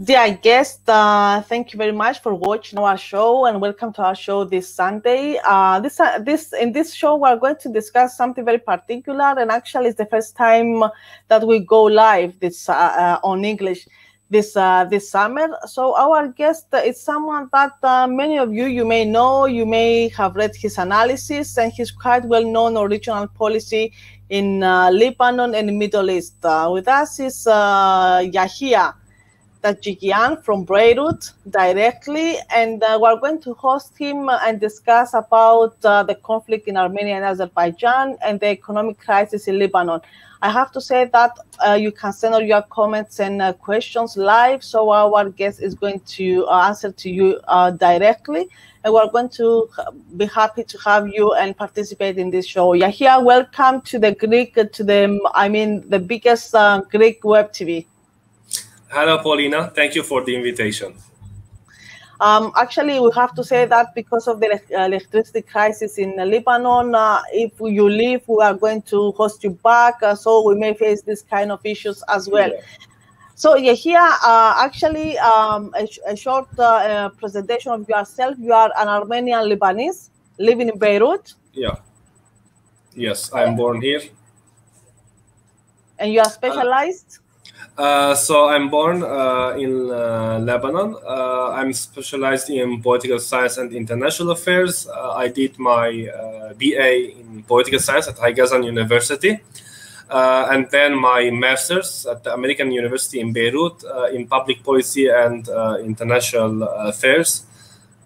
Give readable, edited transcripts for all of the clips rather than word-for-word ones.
Dear guest, thank you very much for watching our show and welcome to our show this Sunday. In this show, we're going to discuss something very particular, and actually, it's the first time that we go live this on English this summer. So, our guest is someone that many of you may know, you may have read his analysis, and he's quite well known on regional policy in Lebanon and the Middle East. With us is Yahia Tajikian from Beirut directly, and we're going to host him and discuss about the conflict in Armenia and Azerbaijan and the economic crisis in Lebanon. I have to say that you can send all your comments and questions live, so our guest is going to answer to you directly, and we're going to be happy to have you and participate in this show. Yahia, welcome to the the biggest Greek web TV. Hello, Paulina. Thank you for the invitation. Actually, we have to say that because of the electricity crisis in Lebanon, if you leave, we are going to host you back. So we may face this kind of issues as well. Yeah. So you're here, actually, a short presentation of yourself. You are an Armenian Lebanese living in Beirut. Yeah. Yes, I'm born here. And you are specialized? So I'm born in Lebanon. I'm specialized in political science and international affairs. I did my BA in political science at Haigazan University, and then my master's at the American University in Beirut in public policy and international affairs.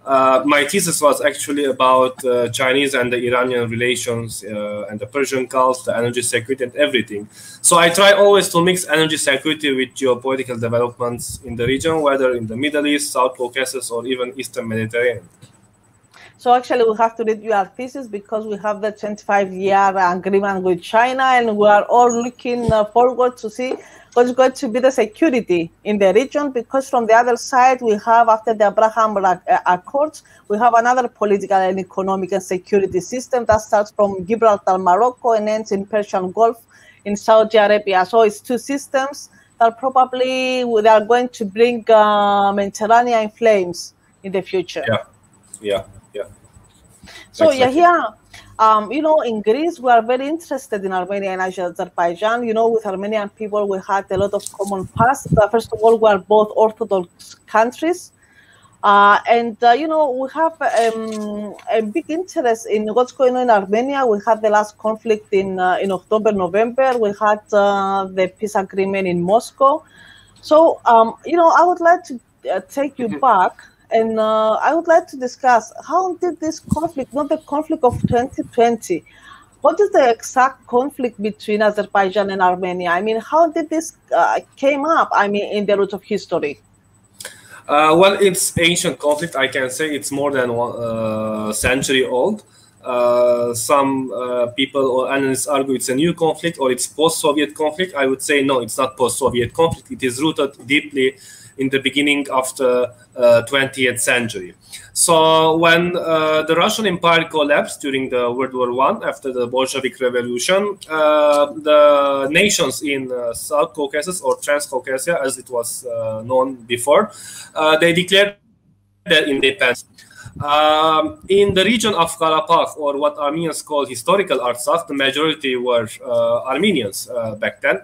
My thesis was actually about Chinese and the Iranian relations and the Persian Gulf, the energy security and everything. So I try always to mix energy security with geopolitical developments in the region, whether in the Middle East, South Caucasus, or even Eastern Mediterranean. So actually we have to read your thesis because we have the 25-year agreement with China, and we are all looking forward to see what's going to be the security in the region, because from the other side, we have, after the Abraham Accords, we have another political and economic and security system that starts from Gibraltar, Morocco, and ends in Persian Gulf in Saudi Arabia. So it's two systems that probably they are going to bring Mediterranean in flames in the future. Yeah. So exactly. You know, in Greece, we are very interested in Armenia and Azerbaijan. You know, with Armenian people, we had a lot of common past. First of all, we are both Orthodox countries. You know, we have a big interest in what's going on in Armenia. We had the last conflict in October, November. We had the peace agreement in Moscow. So, you know, I would like to take you back. And I would like to discuss, how did this conflict, not the conflict of 2020, what is the exact conflict between Azerbaijan and Armenia? I mean, how did this came up, I mean, in the root of history? Well, it's ancient conflict. I can say it's more than one century old. Some people or analysts argue it's a new conflict or it's post-Soviet conflict. I would say, no, it's not post-Soviet conflict. It is rooted deeply in the beginning of the 20th century. So when the Russian Empire collapsed during the World War I, after the Bolshevik Revolution, the nations in South Caucasus, or Transcaucasia as it was known before, they declared their independence. In the region of Karabakh, or what Armenians call historical Artsakh, the majority were Armenians back then.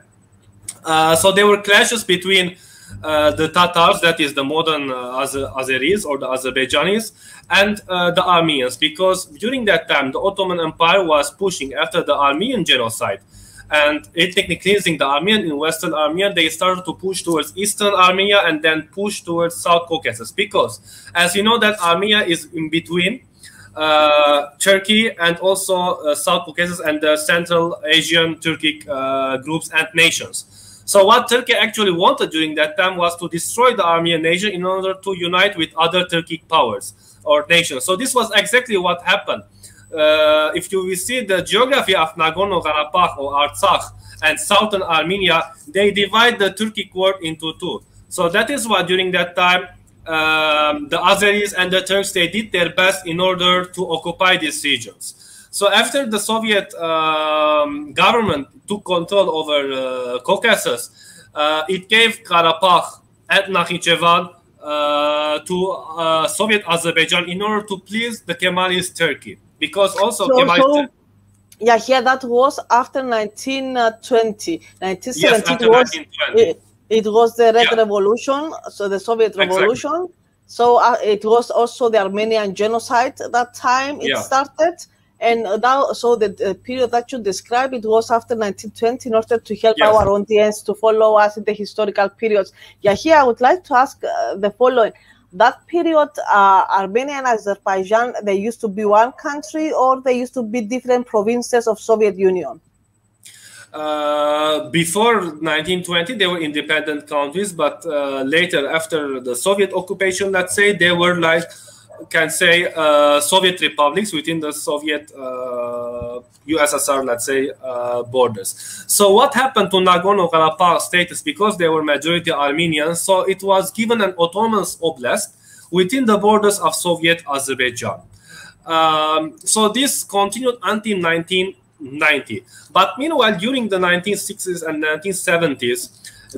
So there were clashes between the Tatars, that is the modern Azeris or the Azerbaijanis, and the Armenians, because during that time the Ottoman Empire was pushing after the Armenian genocide and ethnically cleansing the Armenian in Western Armenia. They started to push towards Eastern Armenia and then push towards South Caucasus, because as you know that Armenia is in between Turkey and also South Caucasus and the Central Asian Turkic groups and nations. So what Turkey actually wanted during that time was to destroy the Armenian nation in order to unite with other Turkic powers or nations. So this was exactly what happened. If you will see the geography of Nagorno-Karabakh or Artsakh and southern Armenia, they divide the Turkic world into two. So that is why during that time, the Azeris and the Turks, they did their best in order to occupy these regions. So after the Soviet government took control over Caucasus, it gave Karabakh and Nakhichevan to Soviet Azerbaijan in order to please the Kemalist Turkey, because also Kemalist. Yeah, here that was after 1920. 1917 yes, after 1920. It was the Red Revolution, so the Soviet Revolution. So it was also the Armenian genocide at that time it started. And now, so the period that you describe, it was after 1920 in order to help our audience to follow us in the historical periods. Yeah, here I would like to ask the following. That period, Armenia and Azerbaijan, they used to be one country, or they used to be different provinces of Soviet Union? Before 1920, they were independent countries, but later, after the Soviet occupation, let's say, they were like, can say, Soviet republics within the Soviet USSR, let's say, borders. So what happened to Nagorno-Karabakh status? Because they were majority Armenians, so it was given an autonomous oblast within the borders of Soviet Azerbaijan. So this continued until 1990. But meanwhile, during the 1960s and 1970s,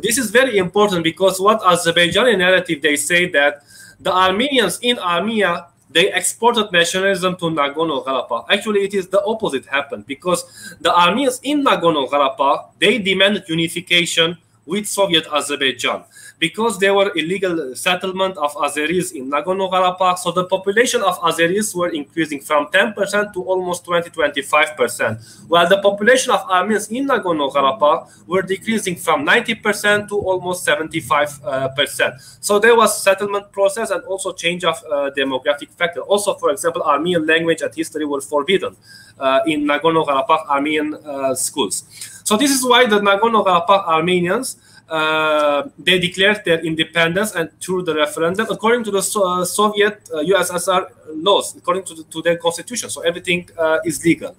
this is very important, because what Azerbaijani narrative, they say that the Armenians in Armenia, they exported nationalism to Nagorno-Karabakh. Actually, it is the opposite happened, because the Armenians in Nagorno-Karabakh, they demanded unification with Soviet Azerbaijan, because there were illegal settlement of Azeris in Nagorno-Karabakh. So the population of Azeris were increasing from 10% to almost 20-25%, while the population of Armenians in Nagorno-Karabakh were decreasing from 90% to almost 75%. So there was settlement process and also change of demographic factor. Also, for example, Armenian language and history were forbidden in Nagorno-Karabakh Armenian schools. So this is why the Nagorno-Karabakh Armenians, they declared their independence and through the referendum according to the Soviet USSR laws, according to their constitution. So everything is legal.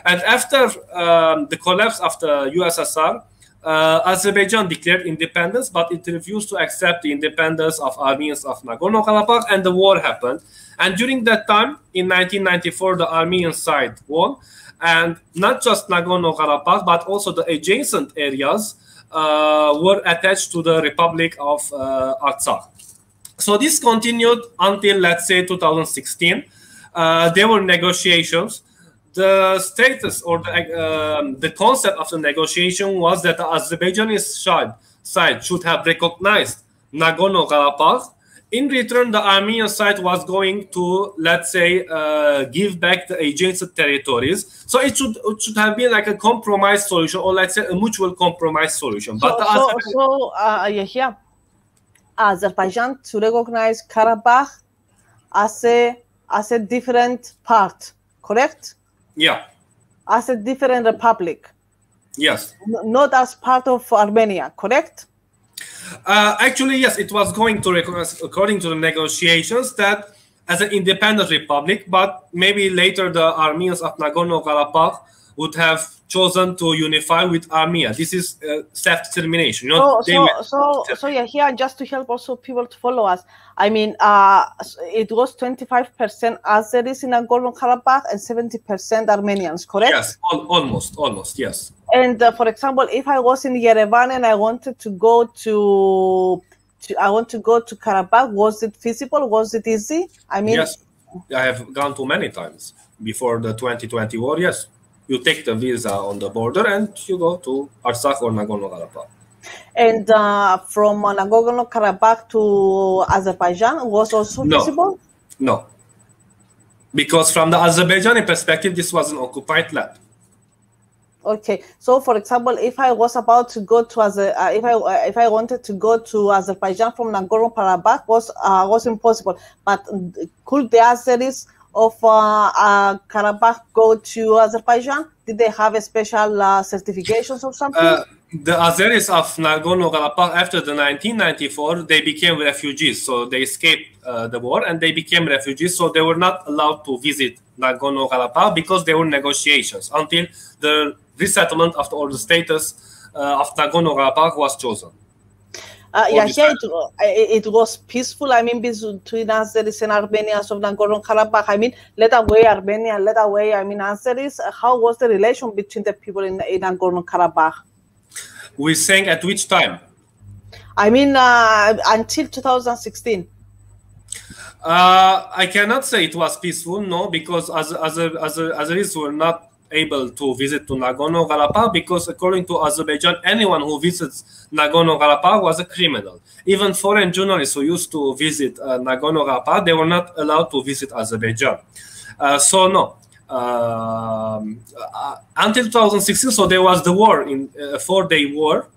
And after the collapse of the USSR, Azerbaijan declared independence, but it refused to accept the independence of Armenians of Nagorno-Karabakh, and the war happened. And during that time, in 1994, the Armenian side won. And not just Nagorno-Karabakh, but also the adjacent areas were attached to the Republic of Artsakh. So this continued until, let's say, 2016. There were negotiations. The status or the concept of the negotiation was that the Azerbaijani side should have recognized Nagorno-Karabakh. In return, the Armenian side was going to, let's say, give back the adjacent territories. So it should have been like a compromise solution, or let's say a mutual compromise solution. But Azerbaijan to recognize Karabakh as a different part, correct? Yeah. As a different republic. Yes. Not as part of Armenia, correct? Actually, yes, it was going to recognize, according to the negotiations, that as an independent republic, but maybe later the Armenians of Nagorno-Karabakh would have chosen to unify with Armenia. This is self-determination. So yeah, here just to help also people to follow us. I mean, it was 25% Azeris in Nagorno-Karabakh and 70% Armenians, correct? Yes, almost, yes. And for example, if I was in Yerevan and I wanted to go to Karabakh, was it feasible? Was it easy? I mean, yes, I have gone to many times before the 2020 war. Yes, you take the visa on the border and you go to Artsakh or Nagorno-Karabakh. And from Nagorno-Karabakh to Azerbaijan was also feasible? No, because from the Azerbaijani perspective, this was an occupied land. Okay, so for example, if I was about to go to if I wanted to go to Azerbaijan from Nagorno-Karabakh, was impossible. But could the Azeris of Karabakh go to Azerbaijan? Did they have a special certifications or something? The Azeris of Nagorno-Karabakh after the 1994, they became refugees. So they escaped the war and they became refugees. So they were not allowed to visit Nagorno-Karabakh because there were negotiations until the resettlement of the status of Nagorno-Karabakh was chosen. Yeah, here it was peaceful. I mean, between Azeris and Armenians of Nagorno-Karabakh. I mean, let away Armenia, let away, I mean, Azeris. How was the relation between the people in Nagorno-Karabakh? We sang at which time? I mean, until 2016. I cannot say it was peaceful, no, because Azeris were not able to visit to Nagorno-Karabakh, because according to Azerbaijan, anyone who visits Nagorno-Karabakh was a criminal. Even foreign journalists who used to visit Nagorno-Karabakh, they were not allowed to visit Azerbaijan. So no. Until 2016, so there was the war, in a 4-day war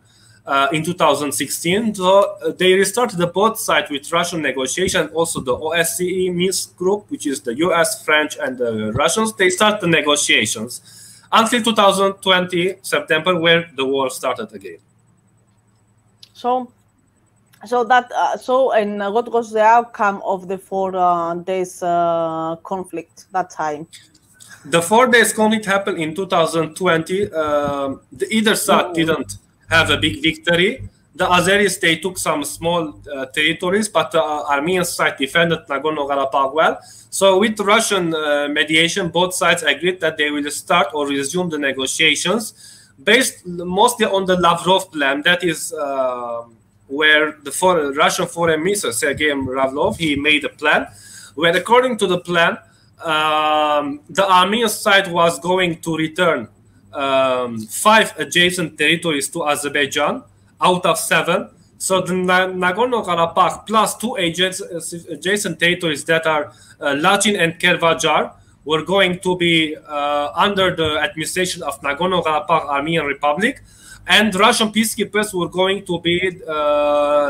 in 2016. So they restarted the both sides with Russian negotiation, also the OSCE Minsk group, which is the US, French, and the Russians. They start the negotiations until 2020 September, where the war started again. So what was the outcome of the 4 days conflict that time? The 4 days conflict happened in 2020. Either side didn't have a big victory. The Azeris, they took some small territories, but the Armenian side defended Nagorno-Karabakh well. So with Russian mediation, both sides agreed that they will start or resume the negotiations based mostly on the Lavrov plan. That is where the Russian foreign minister, Sergei Lavrov, he made a plan where, according to the plan, the Armenian side was going to return 5 adjacent territories to Azerbaijan out of 7. So the Nagorno-Karabakh plus 2 adjacent territories that are Lachin and Kervajar were going to be under the administration of Nagorno-Karabakh Armenian Republic, and Russian peacekeepers were going to be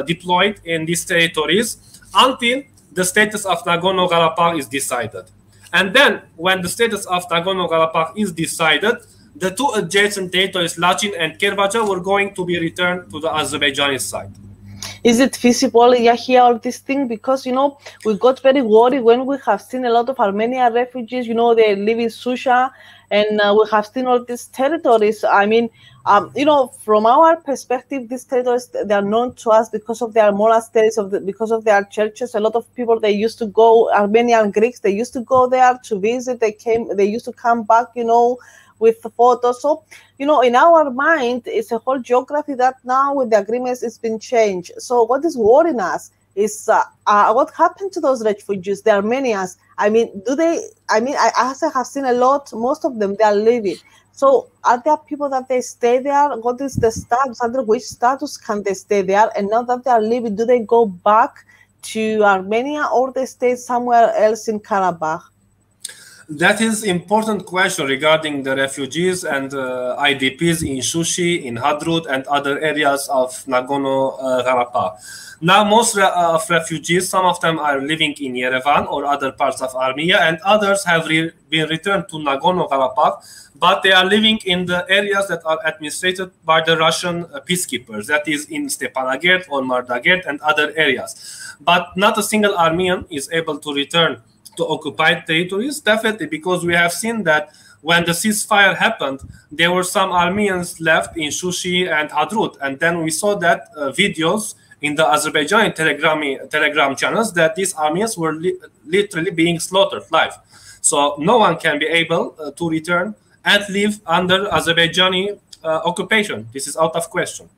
deployed in these territories until the status of Nagorno-Karabakh is decided. And then, when the status of Nagorno-Karabakh is decided, the 2 adjacent territories, Lachin and Kervaja, were going to be returned to the Azerbaijani side. Is it feasible, Yahya, all this thing? Because, you know, we got very worried when we have seen a lot of Armenian refugees, you know, they live in Susha, and we have seen all these territories. I mean, you know, from our perspective, these territories, they are known to us because of their monasteries, because of their churches. A lot of people, they used to go, Armenian Greeks, they used to go there to visit. They used to come back, you know, with photos. So, you know, in our mind, it's a whole geography that now with the agreements, it's been changed. So what is worrying us is what happened to those refugees, the Armenians. I mean, as I have seen a lot, most of them, they are leaving. So are there people that they stay there? What is the status? Under which status can they stay there? And now that they are leaving, do they go back to Armenia or they stay somewhere else in Karabakh? That is important question regarding the refugees and IDPs in Shushi, in Hadrut, and other areas of Nagorno-Karabakh. Now, most of refugees, some of them are living in Yerevan or other parts of Armenia, and others have been returned to Nagorno-Karabakh, but they are living in the areas that are administered by the Russian peacekeepers, that is in Stepanakert or Mardagert and other areas. But not a single Armenian is able to return to occupied territories, definitely, because we have seen that when the ceasefire happened, there were some Armenians left in Shushi and Hadrut, and then we saw that videos in the Azerbaijani Telegram channels that these Armenians were literally being slaughtered live. So no one can be able to return and live under Azerbaijani occupation. This is out of question.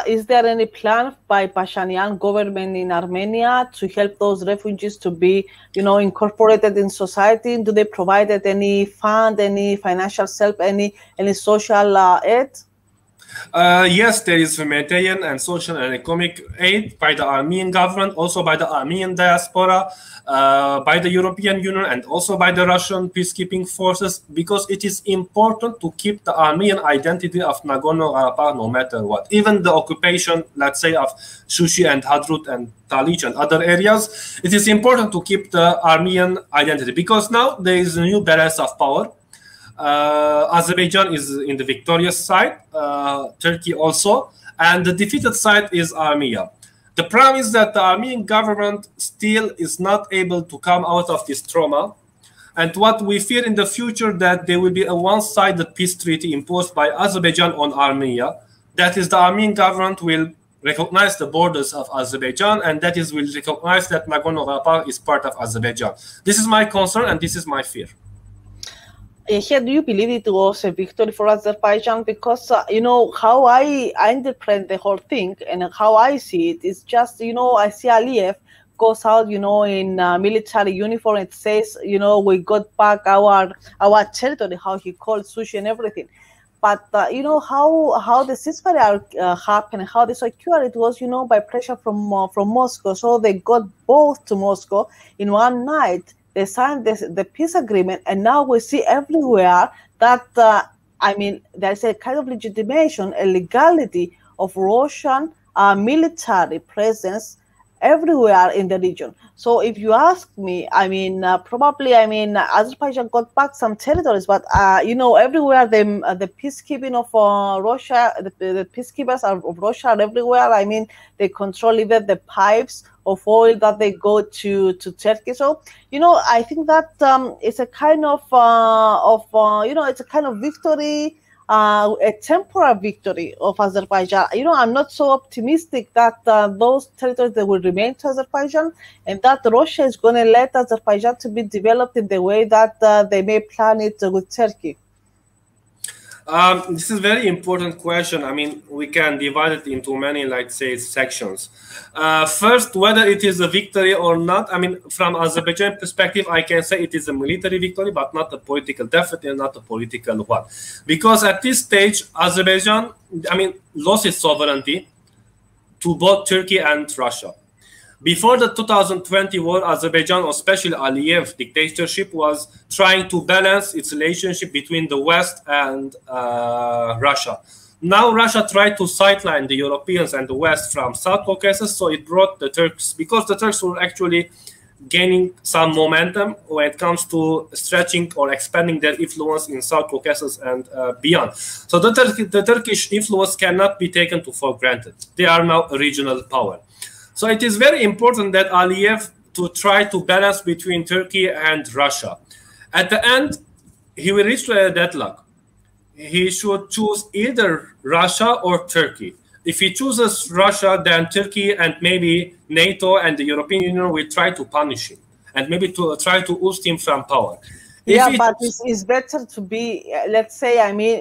Is there any plan by Pashinyan government in Armenia to help those refugees to be, you know, incorporated in society? Do they provide any fund, any financial help, any social aid? Yes, there is humanitarian and social and economic aid by the Armenian government, also by the Armenian diaspora, by the European Union, and also by the Russian peacekeeping forces, because it is important to keep the Armenian identity of Nagorno-Karabakh no matter what. Even the occupation, let's say, of Shushi and Hadrut and Talich and other areas, it is important to keep the Armenian identity, because now there is a new balance of power. Azerbaijan is in the victorious side, Turkey also, and the defeated side is Armenia. The problem is that the Armenian government still is not able to come out of this trauma, and what we fear in the future, that there will be a one-sided peace treaty imposed by Azerbaijan on Armenia. That is, the Armenian government will recognize the borders of Azerbaijan, and that is, will recognize that Nagorno-Karabakh is part of Azerbaijan. This is my concern, and this is my fear. Here, do you believe it was a victory for Azerbaijan? Because how I interpret the whole thing and how I see it is just I see Aliyev goes out in military uniform. It says we got back our territory, how he called sushi and everything. But how the ceasefire happened, how they secured it was by pressure from Moscow. So they got both to Moscow in one night. They signed the peace agreement, and now we see everywhere that there's a kind of legitimation, a legality of Russian military presence everywhere in the region. So if you ask me, probably Azerbaijan got back some territories, but everywhere the peacekeeping of Russia, the peacekeepers of Russia are everywhere. They control even the pipes of oil that they go to Turkey. So I think that it's a kind of it's a kind of victory. A temporary victory of Azerbaijan. I'm not so optimistic that those territories they will remain to Azerbaijan, and that Russia is going to let Azerbaijan to be developed in the way that they may plan it with Turkey. This is a very important question. We can divide it into many, sections. First, whether it is a victory or not. From Azerbaijan perspective, I can say it is a military victory, but not a political, definitely not a political one. Because at this stage, Azerbaijan, lost its sovereignty to both Turkey and Russia. Before the 2020 war, Azerbaijan, especially Aliyev dictatorship, was trying to balance its relationship between the West and Russia. Now Russia tried to sideline the Europeans and the West from South Caucasus, so it brought the Turks, because the Turks were actually gaining some momentum when it comes to stretching or expanding their influence in South Caucasus and beyond. So the Turkish influence cannot be taken for granted. They are now a regional power. So it is very important that Aliyev to try to balance between Turkey and Russia. At the end, he will reach to a deadlock. He should choose either Russia or Turkey. If he chooses Russia, then Turkey and maybe NATO and the European Union will try to punish him and maybe to try to oust him from power. But it's better to be, let's say,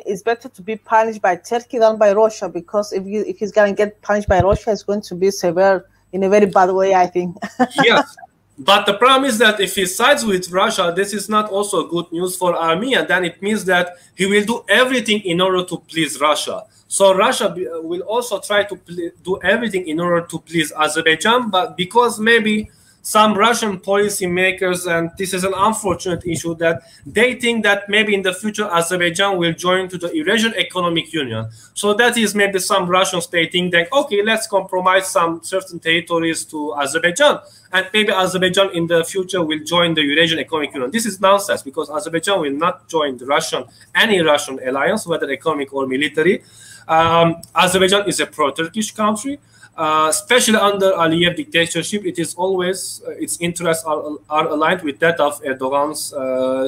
it's better to be punished by Turkey than by Russia, because if he's going to get punished by Russia, it's going to be severe in a very bad way, I think. Yes, but the problem is that if he sides with Russia, this is not also good news for Armenia. Then it means that he will do everything in order to please Russia. So Russia will also try to do everything in order to please Azerbaijan, but because maybe some Russian policymakers, and this is an unfortunate issue, that they think that maybe in the future Azerbaijan will join to the Eurasian Economic Union. So that is maybe some Russian state think that, okay, let's compromise some certain territories to Azerbaijan, and maybe Azerbaijan in the future will join the Eurasian Economic Union. This is nonsense, because Azerbaijan will not join the any Russian alliance, whether economic or military. Azerbaijan is a pro-Turkish country. Especially under Aliyev dictatorship, it is always its interests are aligned with that of Erdogan's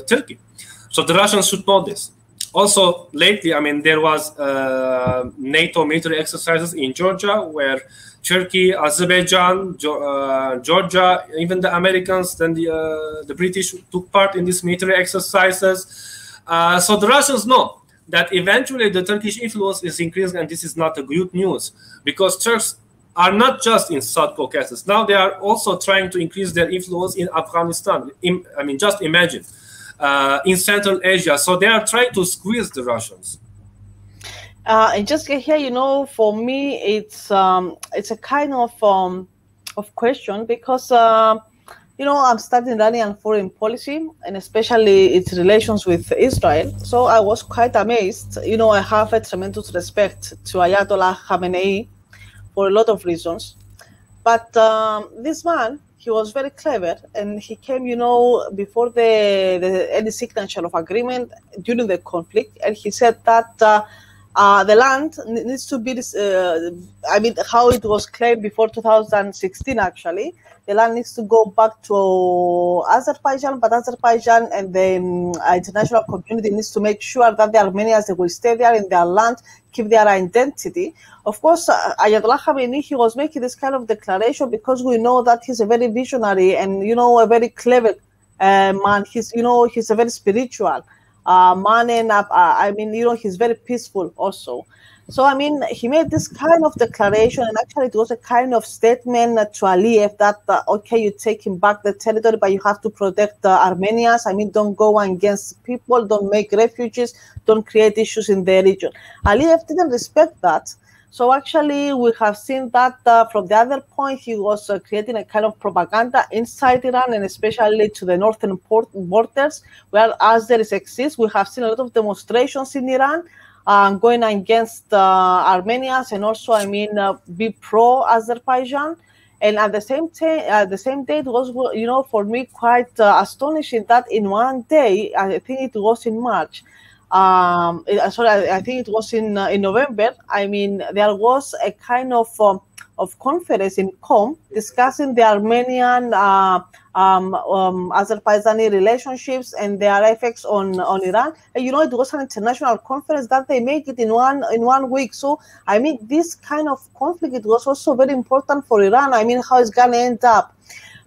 Turkey. So the Russians should know this. Also, lately, there was NATO military exercises in Georgia where Turkey, Azerbaijan, Georgia, even the Americans, then the British took part in these military exercises. So the Russians know that eventually the Turkish influence is increasing, and this is not a good news, because Turks are not just in South Caucasus. Now they are also trying to increase their influence in Afghanistan. Just imagine, in Central Asia. So they are trying to squeeze the Russians. And just here, for me, it's a kind of question, because I'm studying Iranian foreign policy, and especially its relations with Israel. So I was quite amazed. I have a tremendous respect to Ayatollah Khamenei for a lot of reasons. But this man, he was very clever, and he came, before any signature of agreement during the conflict, and he said that the land needs to be, how it was claimed before 2016, actually. The land needs to go back to Azerbaijan, but Azerbaijan and the international community needs to make sure that the Armenians will stay there in their land, keep their identity. Of course, Ayatollah Khamenei, he was making this kind of declaration because we know that he's a very visionary and, a very clever man. He's a very spiritual. I mean, he's very peaceful also. So, I mean, he made this kind of declaration, and actually it was a kind of statement to Aliyev that, okay, you take him back the territory, but you have to protect the Armenians. I mean, don't go against people, don't make refugees, don't create issues in the region. Aliyev didn't respect that. So actually, we have seen that from the other point, he was creating a kind of propaganda inside Iran, and especially to the northern borders, where Azeris exist. We have seen a lot of demonstrations in Iran going against Armenians, and also, I mean, be pro-Azerbaijan. And at the same day, it was, for me quite astonishing that in one day, I think it was in March, I think it was in November. I mean, there was a kind of conference in Qom discussing the Armenian Azerbaijani relationships and their effects on Iran. And, it was an international conference that they make it in one week. So I mean, this kind of conflict, it was also very important for Iran. I mean, how it's gonna end up.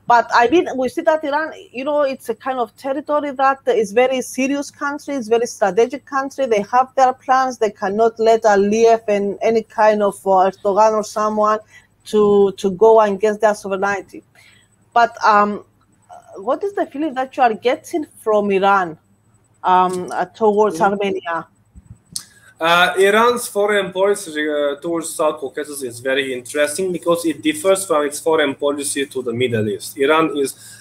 But I mean, we see that Iran, it's a kind of territory that is very serious country, it's very strategic country. They have their plans. They cannot let Aliyev and any kind of Erdogan or someone to go against their sovereignty. But what is the feeling that you are getting from Iran towards Armenia? Iran's foreign policy towards South Caucasus is very interesting because it differs from its foreign policy to the Middle East. Iran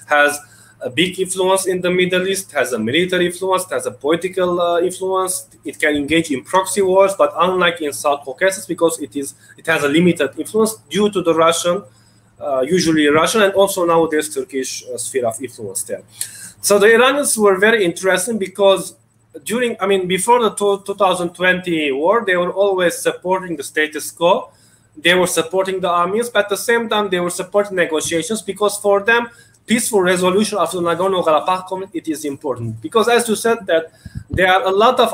has a big influence in the Middle East, has a military influence, has a political influence. It can engage in proxy wars, but unlike in South Caucasus, because it has a limited influence due to the Russian, usually Russian, and also now there's Turkish sphere of influence there. So the Iranians were very interesting because before the 2020 war, they were always supporting the status quo. They were supporting the armies, but at the same time, they were supporting negotiations because for them, peaceful resolution of the Nagorno-Karabakh conflict, it is important. Because as you said, that there are a lot of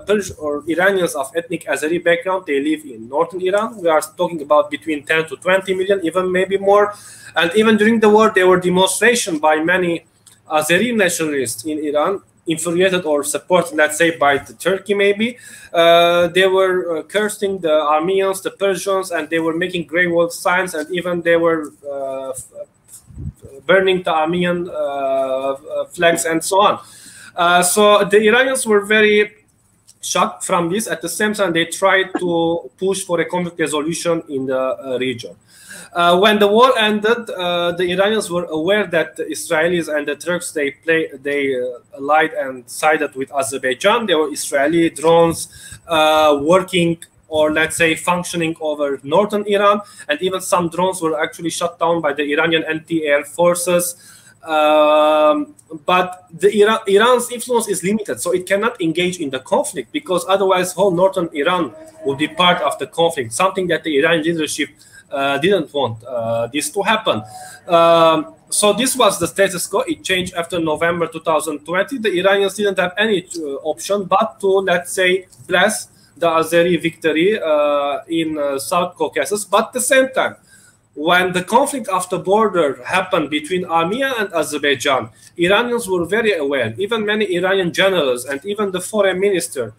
Persian or Iranians of ethnic Azeri background. They live in northern Iran. We are talking about between 10 to 20 million, even maybe more. And even during the war, there were demonstrations by many Azeri nationalists in Iran, infuriated or supported, let's say, by Turkey maybe. They were cursing the Armenians, the Persians, and they were making grey wall signs, and even they were burning the Armenian flags and so on. So the Iranians were very shocked from this. At the same time, they tried to push for a conflict resolution in the region. When the war ended, the Iranians were aware that the Israelis and the Turks, they allied and sided with Azerbaijan. There were Israeli drones working, or let's say functioning, over northern Iran, and even some drones were actually shot down by the Iranian anti-air forces. But Iran's influence is limited, so it cannot engage in the conflict, because otherwise whole northern Iran would be part of the conflict, something that the Iranian leadership didn't want this to happen. So this was the status quo. It changed after November 2020. The Iranians didn't have any option but to, let's say, bless the Azeri victory in South Caucasus. But at the same time, when the conflict of the border happened between Armenia and Azerbaijan, Iranians were very aware. Even many Iranian generals and even the foreign minister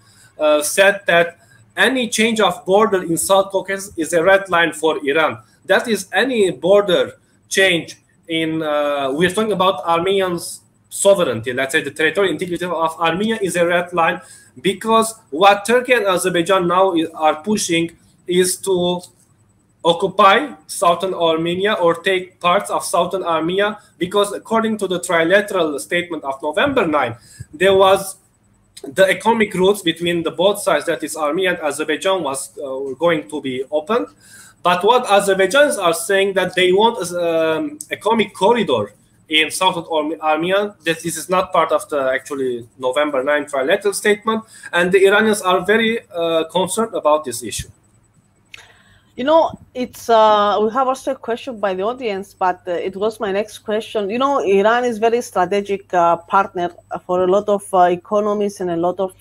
said that any change of border in South Caucasus is a red line for Iran. That is, any border change in, we're talking about Armenians' sovereignty, let's say the territorial integrity of Armenia is a red line, because what Turkey and Azerbaijan now are pushing is to occupy southern Armenia or take parts of southern Armenia, because according to the trilateral statement of November 9, there was the economic routes between the both sides, that is Armenia and Azerbaijan, was going to be opened. But what Azerbaijanis are saying, that they want an economic corridor in southern Armenia, that this is not part of the actually November 9 trilateral statement, and the Iranians are very concerned about this issue. It's we have also a question by the audience, but it was my next question. Iran is very strategic partner for a lot of economies and a lot of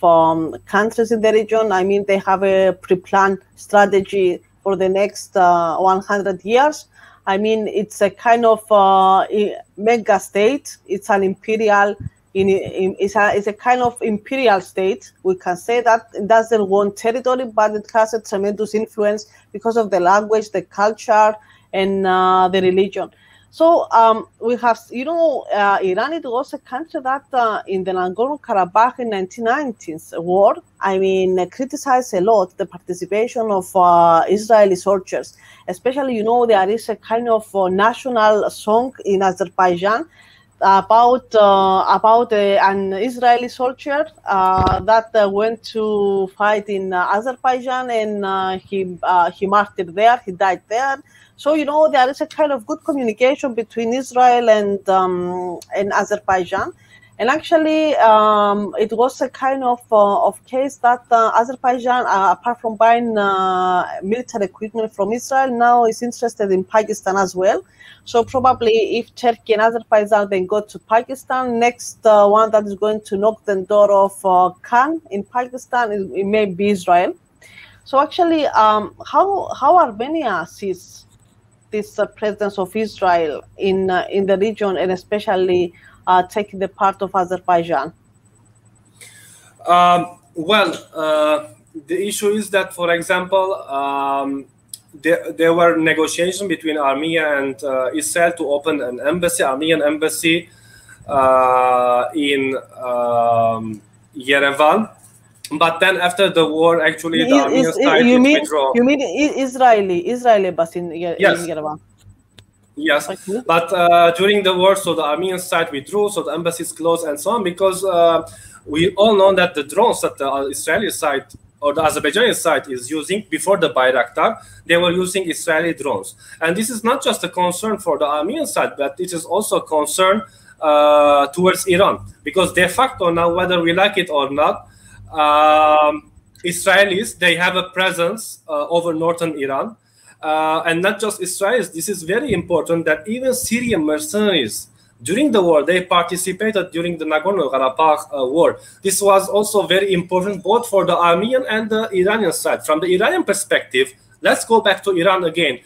countries in the region. I mean, they have a pre-planned strategy for the next 100 years. I mean, it's a kind of mega state. It's an imperial, it's a kind of imperial state. We can say that it doesn't want territory, but it has a tremendous influence because of the language, the culture, and the religion. So we have, Iran, it was a country that in the Nagorno-Karabakh in 1990s war, criticized a lot the participation of Israeli soldiers. Especially, there is a kind of national song in Azerbaijan about an Israeli soldier that went to fight in Azerbaijan, and he martyred there, he died there. So there is a kind of good communication between Israel and Azerbaijan, and actually it was a kind of case that Azerbaijan, apart from buying military equipment from Israel, now is interested in Pakistan as well. So probably if Turkey and Azerbaijan then go to Pakistan, next one that is going to knock the door of Khan in Pakistan, it may be Israel. So actually, how Armenia sees this presence of Israel in the region, and especially taking the part of Azerbaijan? The issue is that, for example, there were negotiations between Armenia and Israel to open an embassy, Armenian embassy, in Yerevan. But then after the war, actually, the Armenian side withdraw. You mean Israeli embassy in Yerevan? Yes, okay. But during the war, so the Armenian side withdrew, so the embassy is closed and so on, because we all know that the drones that the Israeli side or the Azerbaijani side is using before the Bayraktar, they were using Israeli drones. And this is not just a concern for the Armenian side, but it is also a concern towards Iran, because de facto now, whether we like it or not, Israelis, they have a presence over northern Iran. And not just Israelis, this is very important, that even Syrian mercenaries, during the war, they participated during the Nagorno-Karabakh war. This was also very important both for the Armenian and the Iranian side. From the Iranian perspective, let's go back to Iran again.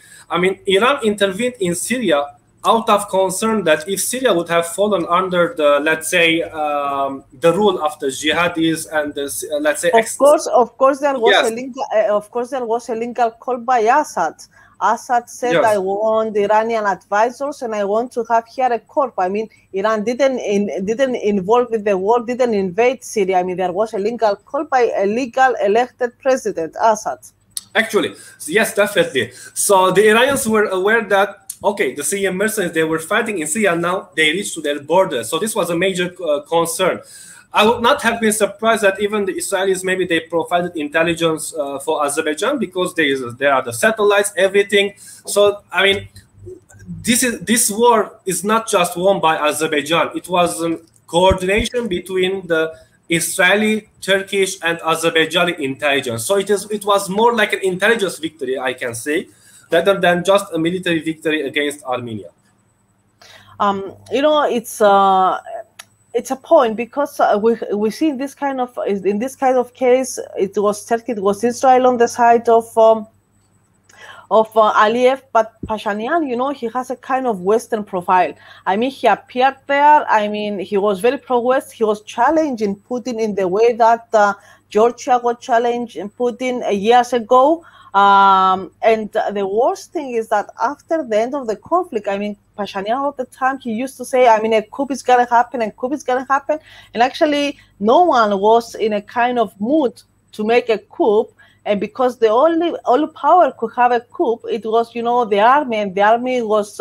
Iran intervened in Syria out of concern that if Syria would have fallen under the, let's say, the rule of the jihadis and the, let's say, of course, there was a legal call by Assad. Assad said, yes, I want Iranian advisors and I want to have here a corp. Iran didn't involve with the war, didn't invade Syria. There was a legal call by a legal elected president, Assad. Actually, yes, definitely. So the Iranians were aware that, okay, the Syrian mercenaries, they were fighting in Syria, now they reached to their border. So this was a major concern. I would not have been surprised that even the Israelis, maybe they provided intelligence for Azerbaijan, because there are the satellites, everything. So, this war is not just won by Azerbaijan. It was a coordination between the Israeli, Turkish, and Azerbaijani intelligence. So it was more like an intelligence victory, I can say, rather than just a military victory against Armenia. It's a point, because we see in this kind of case, it was Turkey, it was Israel on the side of Aliyev, but Pashinyan, he has a kind of Western profile. He appeared there. He was very pro-West. He was challenging Putin in the way that Georgia got challenged Putin years ago. And the worst thing is that after the end of the conflict, Pashinyan all the time, he used to say, a coup is going to happen, and coup is going to happen. And actually, no one was in a kind of mood to make a coup. And because the only power could have a coup, it was, the army, and the army was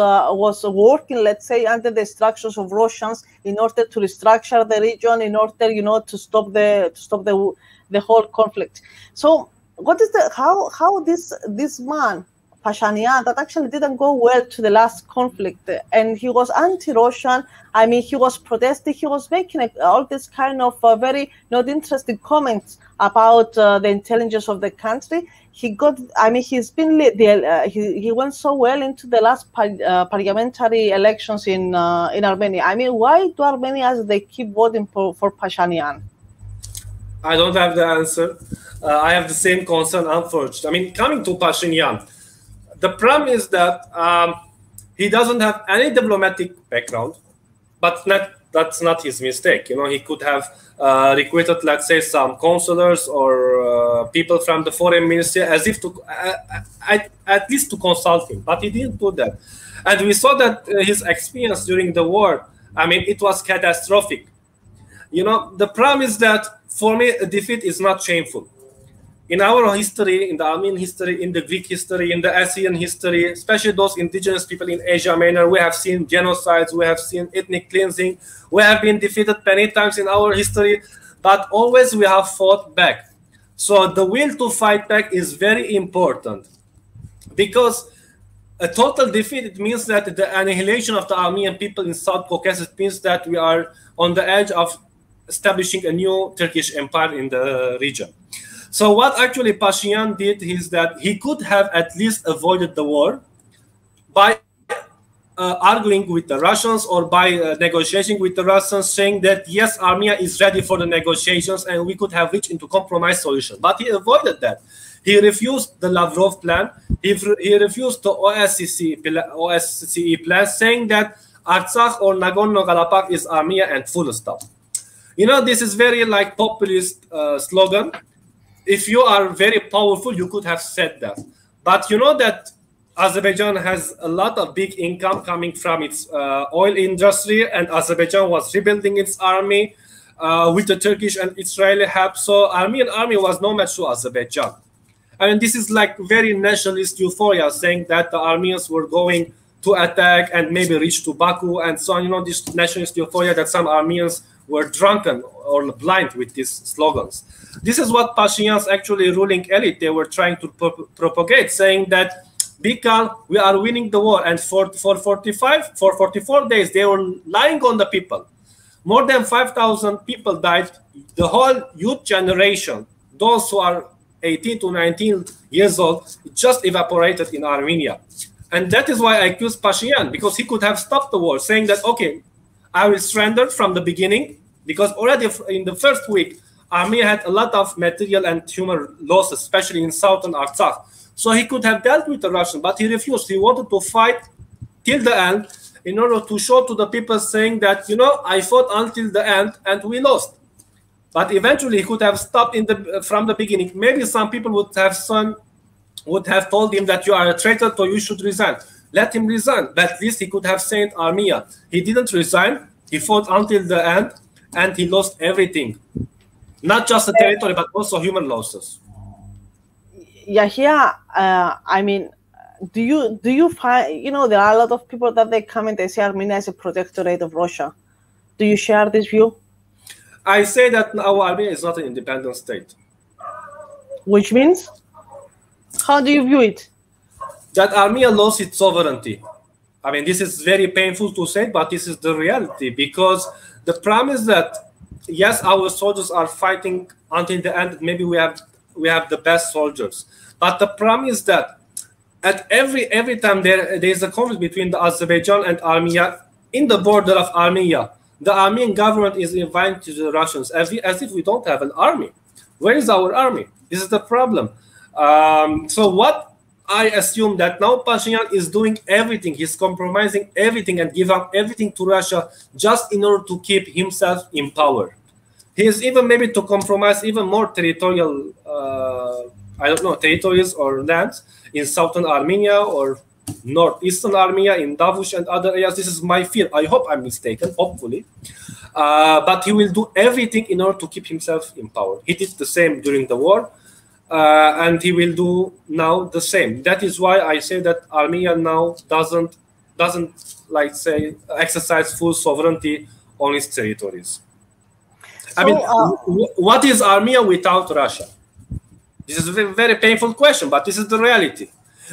working, let's say, under the instructions of Russians in order to restructure the region, in order, to stop the whole conflict. So, what is how this man Pashinyan, that actually didn't go well to the last conflict, and he was anti-Russian. He was protesting. He was making all this kind of very not interesting comments about the intelligence of the country. He got. He's been he went so well into the last parliamentary elections in Armenia. Why do Armenians they keep voting for Pashinyan? I don't have the answer. I have the same concern, unfortunately. Coming to Pashinyan, the problem is that he doesn't have any diplomatic background, but that's not his mistake. You know, he could have recruited, let's say, some consulars or people from the foreign ministry as if to at least to consult him, but he didn't do that. And we saw that his experience during the war, I mean, it was catastrophic. You know, the problem is that for me, a defeat is not shameful. In our history, in the Armenian history, in the Greek history, in the Assyrian history, especially those indigenous people in Asia Minor, we have seen genocides, we have seen ethnic cleansing, we have been defeated many times in our history, but always we have fought back. So the will to fight back is very important, because a total defeat, it means that the annihilation of the Armenian people in South Caucasus means that we are on the edge of establishing a new Turkish empire in the region. So what actually Pashinyan did is that he could have at least avoided the war by arguing with the Russians or by negotiating with the Russians, saying that yes, Armenia is ready for the negotiations and we could have reached into compromise solution. But he avoided that. He refused the Lavrov plan. He refused the OSCE plan, saying that Artsakh or Nagorno-Karabakh is Armenia and full stop. You know, this is very like populist slogan. If you are very powerful, you could have said that. But you know that Azerbaijan has a lot of big income coming from its oil industry, and Azerbaijan was rebuilding its army with the Turkish and Israeli help. So Armenian army was no match to Azerbaijan. I mean, this is like very nationalist euphoria, saying that the Armenians were going to attack and maybe reach to Baku and so on. You know, this nationalist euphoria that some Armenians were drunken or blind with these slogans. This is what Pashinyan's actually ruling elite, they were trying to propagate, saying that, be calm, we are winning the war. And for 44 days, they were lying on the people. More than 5,000 people died. The whole youth generation, those who are 18 to 19 years old, just evaporated in Armenia. And that is why I accuse Pashinyan, because he could have stopped the war, saying that, okay, I will surrender from the beginning, because already in the first week, Armenia had a lot of material and human losses, especially in southern Artsakh. So he could have dealt with the Russians, but he refused. He wanted to fight till the end in order to show to the people, saying that, you know, I fought until the end and we lost. But eventually he could have stopped from the beginning. Maybe some people would have told him that you are a traitor, so you should resign. Let him resign. But at least he could have saved Armenia. He didn't resign. He fought until the end, and he lost everything. Not just the territory, but also human losses. Yeah, I mean, do you find, you know, there are a lot of people that they come and they say Armenia is a protectorate of Russia. Do you share this view? I say that our Armenia is not an independent state. Which means? How do you view it? That Armenia lost its sovereignty. I mean, this is very painful to say, but this is the reality, because the problem is that, yes, our soldiers are fighting until the end. Maybe we have the best soldiers, but the problem is that at every time there is a conflict between the Azerbaijan and Armenia in the border of Armenia, the Armenian government is inviting to the Russians as if we don't have an army. Where is our army? This is the problem. So what I assume that now Pashinyan is doing everything. He's compromising everything and give up everything to Russia just in order to keep himself in power. He is even maybe to compromise even more territorial, I don't know, territories or lands in southern Armenia or northeastern Armenia, in Davush and other areas. This is my fear. I hope I'm mistaken, hopefully. But he will do everything in order to keep himself in power. He did the same during the war. And he will do now the same. That is why I say that Armenia now doesn't like say exercise full sovereignty on its territories. So, I mean, what is Armenia without Russia? This is a very, very painful question, but this is the reality.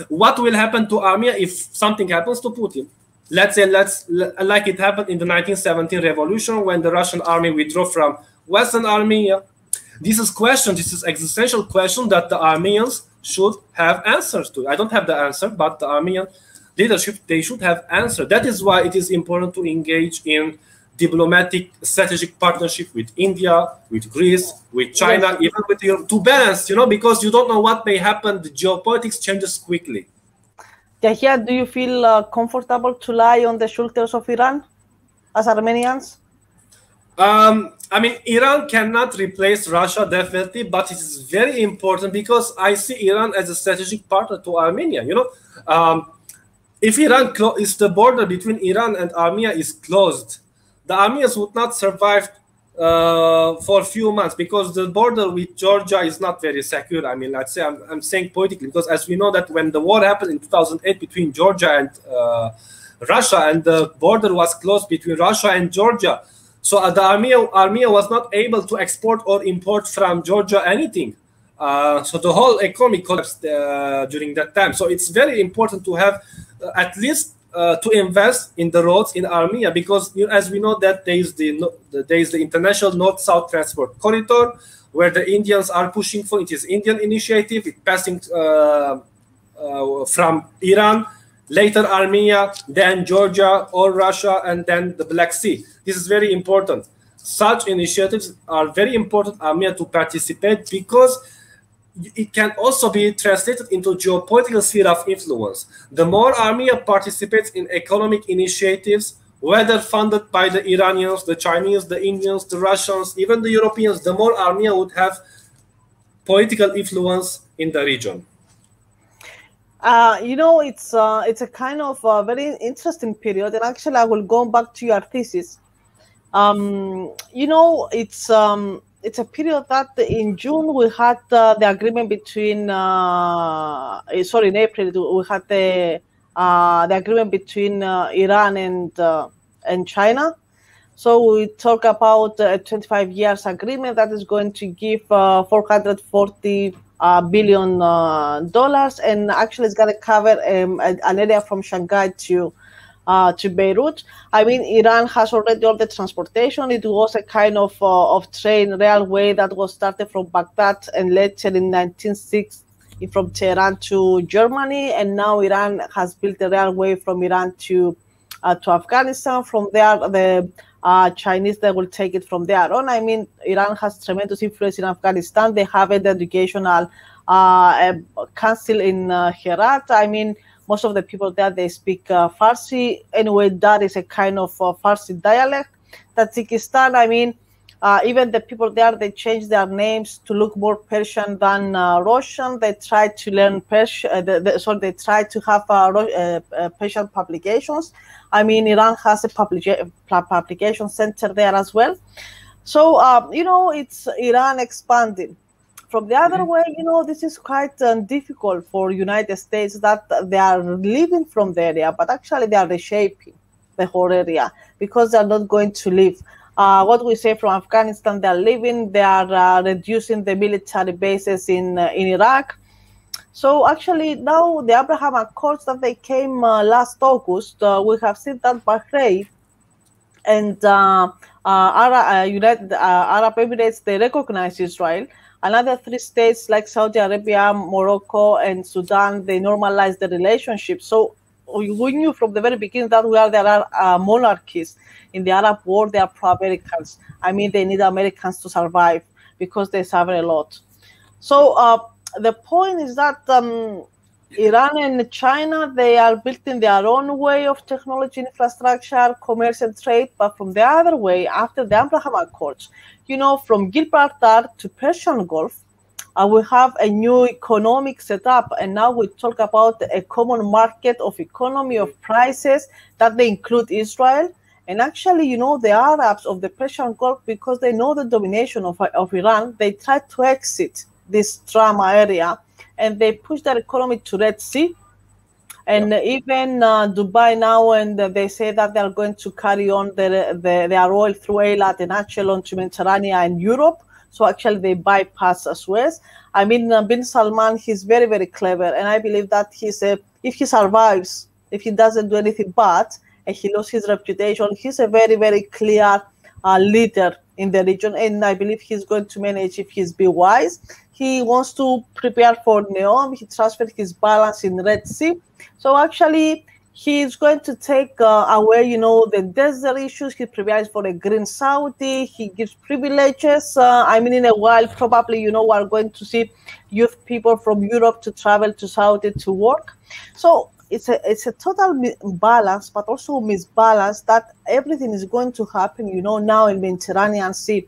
What will happen to Armenia if something happens to Putin? Let's say, like it happened in the 1917 revolution when the Russian army withdrew from Western Armenia. This is existential question that the Armenians should have answers to. I don't have the answer, but the Armenian leadership, they should have answer. That is why it is important to engage in diplomatic strategic partnership with India, with Greece, with China, yes, even with Europe, to balance, you know, because you don't know what may happen. The geopolitics changes quickly. Yahya, do you feel comfortable to lie on the shoulders of Iran as Armenians? I mean, Iran cannot replace Russia, definitely, but it is very important because I see Iran as a strategic partner to Armenia. You know, if if the border between Iran and Armenia is closed, the Armenians would not survive for a few months because the border with Georgia is not very secure. I mean, let's say I'm saying politically because as we know that when the war happened in 2008 between Georgia and Russia, and the border was closed between Russia and Georgia, so the Armenia was not able to export or import from Georgia anything. So the whole economy collapsed during that time. So it's very important to have at least to invest in the roads in Armenia because, you know, as we know that there is the international north-south transport corridor where the Indians are pushing for. It is Indian initiative. It's passing from Iran, later Armenia, then Georgia or Russia, and then the Black Sea. This is very important. Such initiatives are very important Armenia to participate because it can also be translated into geopolitical sphere of influence. The more Armenia participates in economic initiatives, whether funded by the Iranians, the Chinese, the Indians, the Russians, even the Europeans, the more Armenia would have political influence in the region. You know, it's a kind of very interesting period, and actually, I will go back to your thesis. You know, it's a period that in June we had the agreement between sorry, in April we had the agreement between Iran and China. So we talk about a 25 years agreement that is going to give 440 billion dollars, and actually it's going to cover an area from Shanghai to Beirut. I mean, Iran has already all the transportation. It was a kind of train railway that was started from Baghdad and later in 1960 from Tehran to Germany, and now Iran has built a railway from Iran to Afghanistan. From there, the Chinese, they will take it from there on. I mean, Iran has tremendous influence in Afghanistan. They have an educational council in Herat. I mean, most of the people there, they speak Farsi. Anyway, that is a kind of Farsi dialect. Tajikistan, I mean, even the people there, they change their names to look more Persian than Russian. They try to learn Persian, so they try to have Persian publications. I mean, Iran has a publication center there as well. So, you know, it's Iran expanding. From the other way, you know, this is quite difficult for United States that they are leaving from the area, but actually they are reshaping the whole area because they are not going to leave. What we say from Afghanistan, they are leaving, they are reducing the military bases in Iraq. So actually now the Abraham Accords that they came last August, we have seen that Bahrain and United Arab Emirates, they recognize Israel. Another 3 states like Saudi Arabia, Morocco, and Sudan, they normalized the relationship. So we knew from the very beginning that there are monarchies. In the Arab world, they are pro-Americans. I mean, they need Americans to survive because they suffer a lot. So the point is that Iran and China, they are building their own way of technology, infrastructure, commerce, and trade. But from the other way, after the Abraham Accords, you know, from Gibraltar to Persian Gulf, we have a new economic setup. And now we talk about a common market of economy, of prices, that they include Israel. And actually, you know, the Arabs of the Persian Gulf, because they know the domination of Iran, they try to exit this drama area, and they push their economy to Red Sea. And even Dubai now, and they say that they are going to carry on their oil through Eilat and Achelon to Mediterranean and Europe. So actually they bypass Suez. I mean, Bin Salman, he's very, very clever. And I believe that if he survives, if he doesn't do anything bad, and he lost his reputation, he's a very, very clear leader in the region. And I believe he's going to manage if he's be wise. He wants to prepare for Neom. He transferred his balance in Red Sea. So actually, he's going to take away, you know, the desert issues. He prepares for a green Saudi. He gives privileges. I mean, in a while, probably, you know, we're going to see youth people from Europe to travel to Saudi to work. So it's a total balance, but also misbalance that everything is going to happen, now in Mediterranean Sea.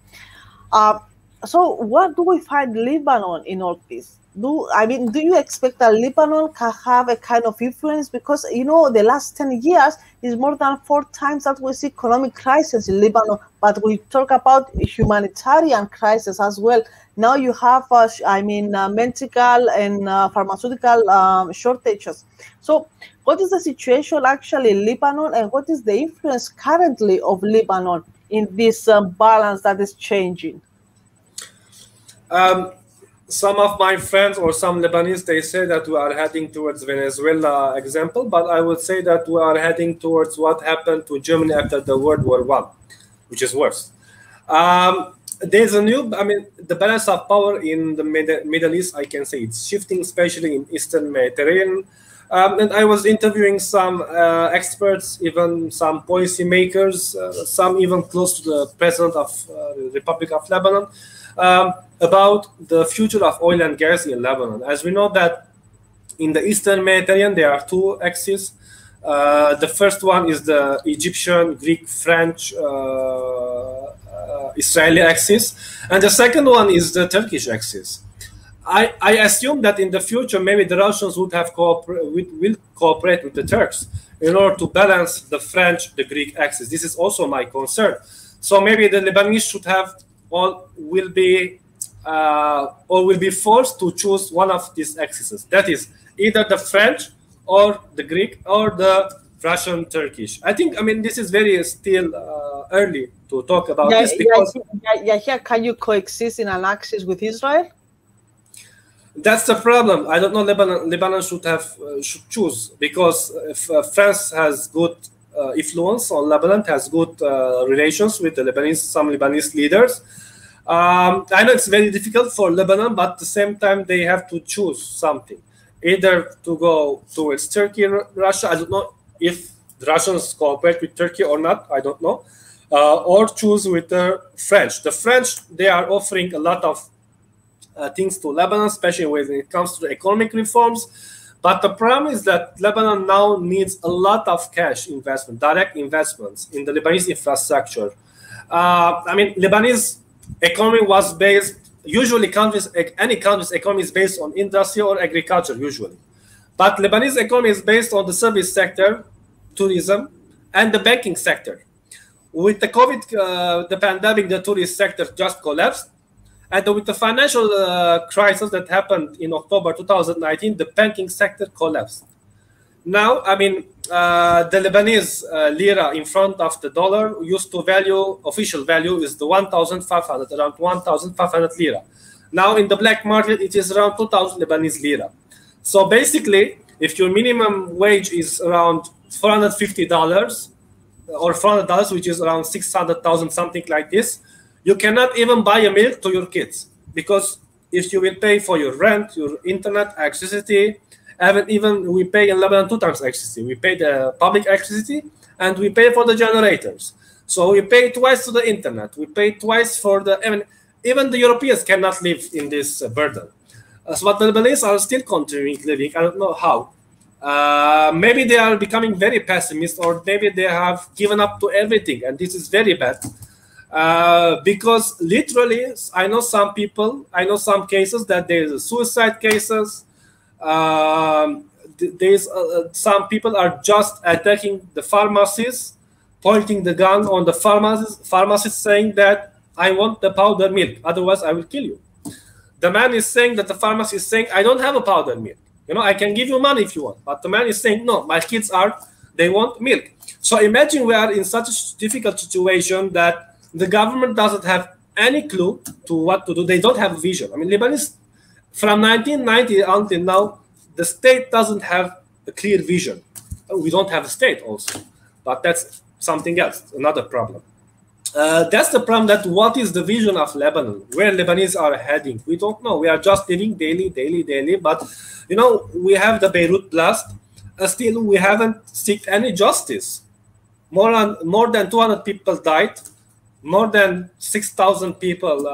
So what do we find Lebanon in all this? Do you expect that Lebanon can have a kind of influence? Because the last 10 years is more than 4 times that we see economic crisis in Lebanon, but we talk about humanitarian crisis as well. Now you have medical and pharmaceutical shortages. So what is the situation actually in Lebanon, and what is the influence currently of Lebanon in this balance that is changing? Some of my friends or some Lebanese, they say that we are heading towards Venezuela example, but I would say that we are heading towards what happened to Germany after the World War I, which is worse. There's the balance of power in the Middle East, I can say it's shifting, especially in Eastern Mediterranean. And I was interviewing some experts, even some policymakers, some even close to the president of the Republic of Lebanon, about the future of oil and gas in Lebanon. As we know that in the Eastern Mediterranean, there are 2 axes. The first one is the Egyptian, Greek, French, Israeli axis. And the second one is the Turkish axis. I assume that in the future, maybe the Russians will cooperate with the Turks in order to balance the French, the Greek axis. This is also my concern. So maybe the Lebanese should have will be forced to choose one of these axes. That is either the French or the Greek or the Russian Turkish. I think this is very still early to talk about this because can you coexist in an axis with Israel? That's the problem. I don't know. Lebanon should choose, because if France has good influence on Lebanon, has good relations with the some Lebanese leaders. I know it's very difficult for Lebanon, but at the same time they have to choose something, either to go towards Turkey, Russia. I don't know if the Russians cooperate with Turkey or not. I don't know, or choose with the French. The French, they are offering a lot of things to Lebanon, especially when it comes to the economic reforms. But the problem is that Lebanon now needs a lot of cash investment, direct investments in the Lebanese infrastructure. Lebanese economy was based, usually any country's economy is based on industry or agriculture usually. But Lebanese economy is based on the service sector, tourism, and the banking sector. With the COVID, the pandemic, the tourist sector just collapsed. And with the financial crisis that happened in October 2019, the banking sector collapsed. Now, the Lebanese lira in front of the dollar used to official value is the 1,500, around 1,500 lira. Now in the black market, it is around 2,000 Lebanese lira. So basically, if your minimum wage is around $450 or $400, which is around 600,000, something like this, you cannot even buy a milk to your kids, because if you will pay for your rent, your internet, electricity, even we pay in Lebanon 2 times electricity. We pay the public electricity and we pay for the generators. So we pay twice to the internet. We pay twice for even the Europeans cannot live in this burden. But the Lebanese are still continuing living. I don't know how. Maybe they are becoming very pessimist, or maybe they have given up to everything, and this is very bad. Because literally, I know some cases that there's suicide cases. Some people are just attacking the pharmacies, pointing the gun on the pharmacist saying that I want the powder milk, otherwise I will kill you. The man is saying that the pharmacist is saying, I don't have a powder milk. I can give you money if you want. But the man is saying, no, my kids they want milk. So imagine we are in such a difficult situation that the government doesn't have any clue to what to do. They don't have a vision. Lebanese, from 1990 until now, the state doesn't have a clear vision. We don't have a state also. But that's something else, another problem. That's the problem, that what is the vision of Lebanon? Where Lebanese are heading? We don't know. We are just living daily. But, we have the Beirut blast. Still, we haven't sought any justice. More than 200 people died. More than 6,000 people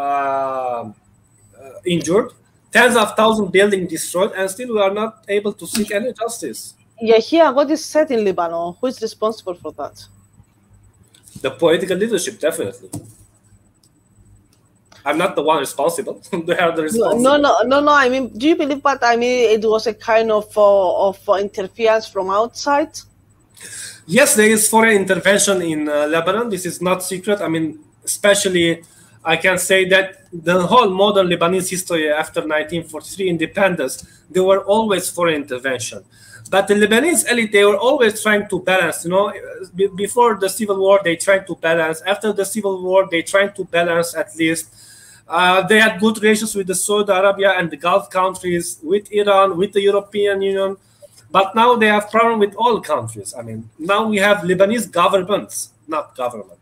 injured. Tens of thousands buildings destroyed. And still, we are not able to seek any justice. Yeah, here, what is said in Lebanon? Who is responsible for that? The political leadership, definitely. I'm not the one responsible. They are the responsible. No. I mean, do you believe that? I mean, it was a kind of interference from outside. Yes, there is foreign intervention in Lebanon. This is not secret. I mean, especially, I can say that the whole modern Lebanese history after 1943 independence, there were always foreign intervention. But the Lebanese elite, they were always trying to balance. You know, before the civil war, they tried to balance. After the civil war, they tried to balance at least. They had good relations with the Saudi Arabia and the Gulf countries, with Iran, with the European Union. But now they have problem with all countries. I mean, now we have Lebanese governments, not government.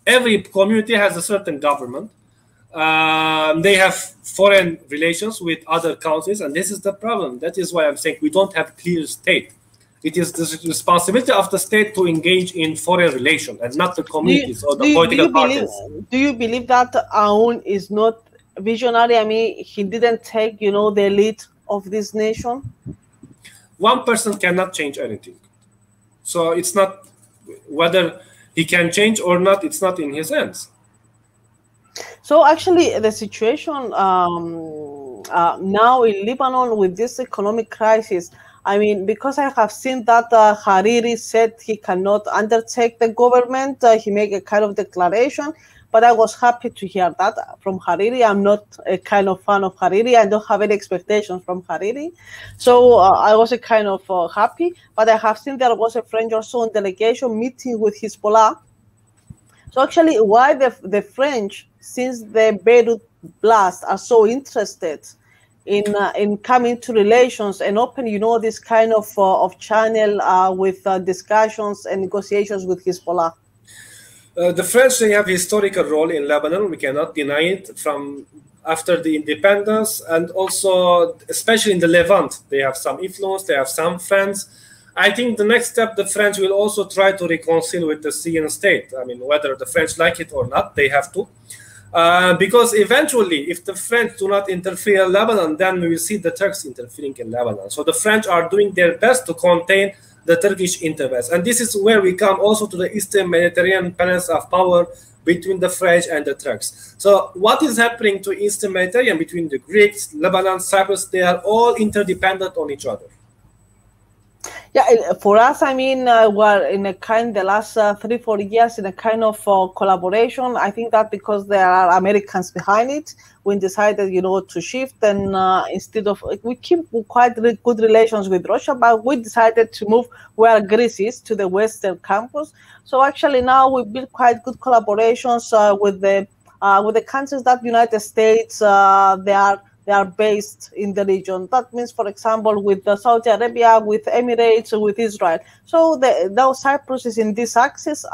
Every community has a certain government. They have foreign relations with other countries, and this is the problem. That is why I'm saying we don't have clear state. It is the responsibility of the state to engage in foreign relations and not the communities or the political parties. Do you believe that Aoun is not visionary? I mean, he didn't take, you know, the lead of this nation? One person cannot change anything. So it's not whether he can change or not, it's not in his hands. So actually, the situation now in Lebanon with this economic crisis, I mean, because I have seen that Hariri said he cannot undertake the government, he made a kind of declaration, but I was happy to hear that from Hariri. I'm not a kind of fan of Hariri. I don't have any expectations from Hariri. So I was a kind of happy, but I have seen there was a French also on delegation meeting with Hezbollah. So actually, why the French, since the Beirut blast, are so interested in coming to relations and open, you know, this kind of channel with discussions and negotiations with Hezbollah? The French, they have a historical role in Lebanon. We cannot deny it from after the independence, and also, especially in the Levant, they have some influence, they have some friends. I think the next step, the French will also try to reconcile with the Syrian state. I mean, whether the French like it or not, they have to. Because eventually, if the French do not interfere in Lebanon, then we will see the Turks interfering in Lebanon. So the French are doing their best to contain the Turkish interests. And this is where we come also to the Eastern Mediterranean balance of power between the French and the Turks. So what is happening to Eastern Mediterranean between the Greeks, Lebanon, Cyprus, they are all interdependent on each other. Yeah, for us, I mean, we're in a kind, the last 3-4 years, in a kind of collaboration. I think that because there are Americans behind it, we decided, you know, to shift, and instead of, we keep quite good relations with Russia, but we decided to move where Greece is, to the Western campus. So actually now we build quite good collaborations with the countries that United States, they are based in the region. That means, for example, with Saudi Arabia, with Emirates, with Israel. So now Cyprus is in this axis.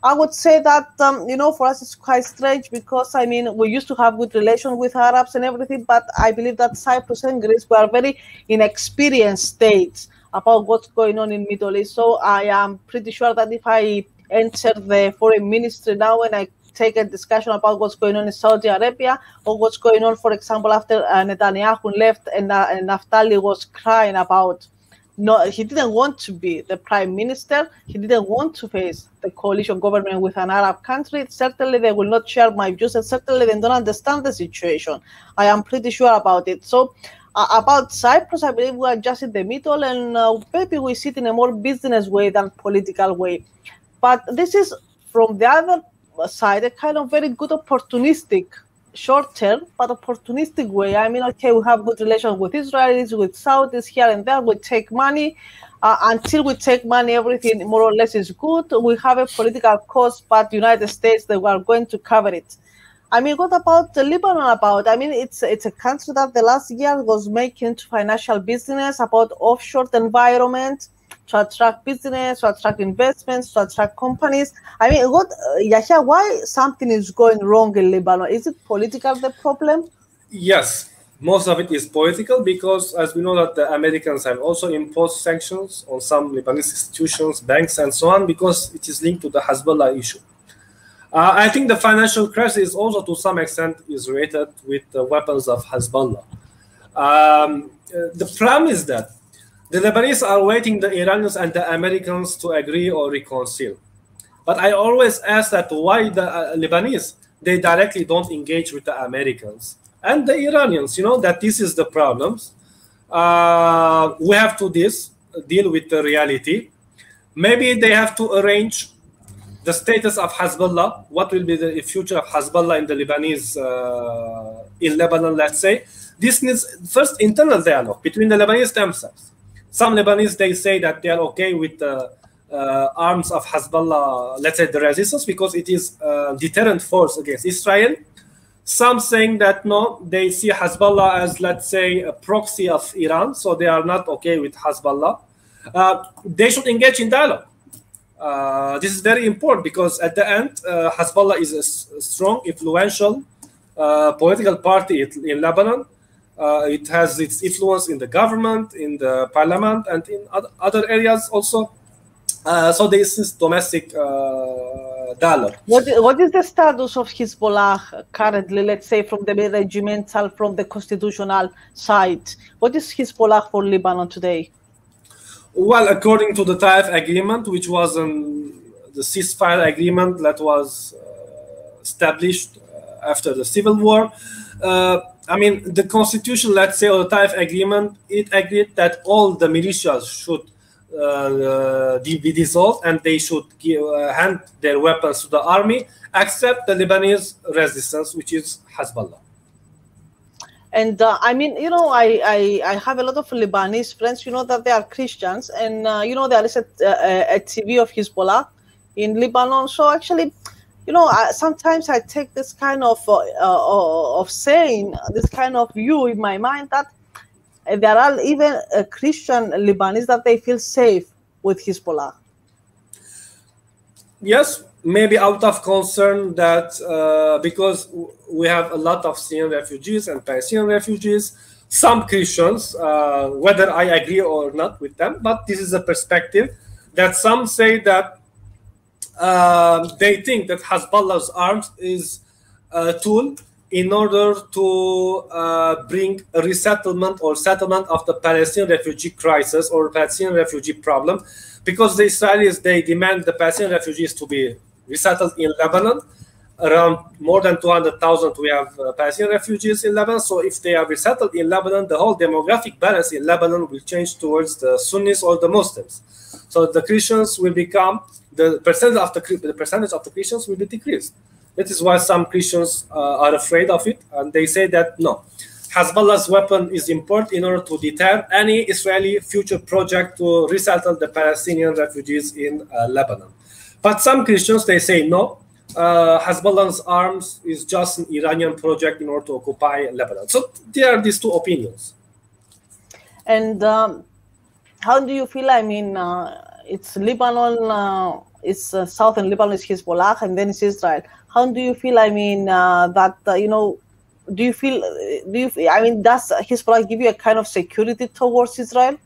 I would say that, you know, for us it's quite strange because, I mean, we used to have good relations with Arabs and everything, but I believe that Cyprus and Greece were very inexperienced states about what's going on in Middle East. So I am pretty sure that if I enter the foreign ministry now and I take a discussion about what's going on in Saudi Arabia, or what's going on, for example, after Netanyahu left and Naftali was crying about, no, he didn't want to be the prime minister. He didn't want to face the coalition government with an Arab country. Certainly, they will not share my views, and certainly they don't understand the situation. I am pretty sure about it. So about Cyprus, I believe we are just in the middle, and maybe we sit in a more business way than political way. But this is, from the other side, a kind of very good opportunistic, short-term, but opportunistic way. I mean, okay, we have good relations with Israelis, with Saudis here and there. We take money. Until we take money, everything more or less is good. We have a political cause, but the United States, they were going to cover it. I mean, what about Lebanon? I mean, it's a country that the last year was making financial business about offshore environment, to attract business, to attract investments, to attract companies. I mean, Yahya, why something is going wrong in Lebanon? Is it political, the problem? Yes, most of it is political because, as we know, that the Americans have also imposed sanctions on some Lebanese institutions, banks, and so on, because it is linked to the Hezbollah issue. I think the financial crisis is also, to some extent, is related with the weapons of Hezbollah. The problem is that The Lebanese are waiting the Iranians and the Americans to agree or reconcile. But I always ask that why the Lebanese, they directly don't engage with the Americans and the Iranians, that this is the problems. We have to deal with the reality. Maybe they have to arrange the status of Hezbollah. What will be the future of Hezbollah in the Lebanese, in Lebanon, let's say. This needs first internal dialogue between the Lebanese themselves. Some Lebanese, they say that they are okay with the arms of Hezbollah, let's say the resistance, because it is a deterrent force against Israel. Some saying that no, they see Hezbollah as, let's say, a proxy of Iran, so they are not okay with Hezbollah. They should engage in dialogue. This is very important because at the end, Hezbollah is a strong, influential political party in Lebanon. It has its influence in the government, in the parliament, and in other areas also. So this is domestic dialogue. What is the status of Hezbollah currently, let's say, from the regimental, from the constitutional side? What is Hezbollah for Lebanon today? Well, according to the Taif agreement, which was the ceasefire agreement that was established after the civil war, I mean, the constitution, let's say, or the Taif agreement, it agreed that all the militias should be dissolved and they should hand their weapons to the army, except the Lebanese resistance, which is Hezbollah. And I mean, I have a lot of Lebanese friends, that they are Christians, and, there is a TV of Hezbollah in Lebanon. So actually, sometimes I take this kind of saying, this kind of view in my mind that there are even Christian Lebanese that they feel safe with Hezbollah. Yes, maybe out of concern that because we have a lot of Syrian refugees and Palestinian refugees, some Christians, whether I agree or not with them, but this is a perspective that some say that they think that Hezbollah's arms is a tool in order to bring a resettlement or settlement of the Palestinian refugee crisis or Palestinian refugee problem, because the Israelis, they demand the Palestinian refugees to be resettled in Lebanon. Around more than 200,000 we have Palestinian refugees in Lebanon. So if they are resettled in Lebanon, the whole demographic balance in Lebanon will change towards the Sunnis or the Muslims. So the Christians will become, the percentage of the Christians will be decreased. That is why some Christians are afraid of it, and they say that no, Hezbollah's weapon is important in order to deter any Israeli future project to resettle the Palestinian refugees in Lebanon. But some Christians, they say no, Hezbollah's arms is just an Iranian project in order to occupy Lebanon. So there are these two opinions. And how do you feel? I mean, it's Lebanon, it's southern Lebanon is Hezbollah, and then it's Israel. How do you feel? I mean, that do you feel? I mean, does Hezbollah give you a kind of security towards Israel?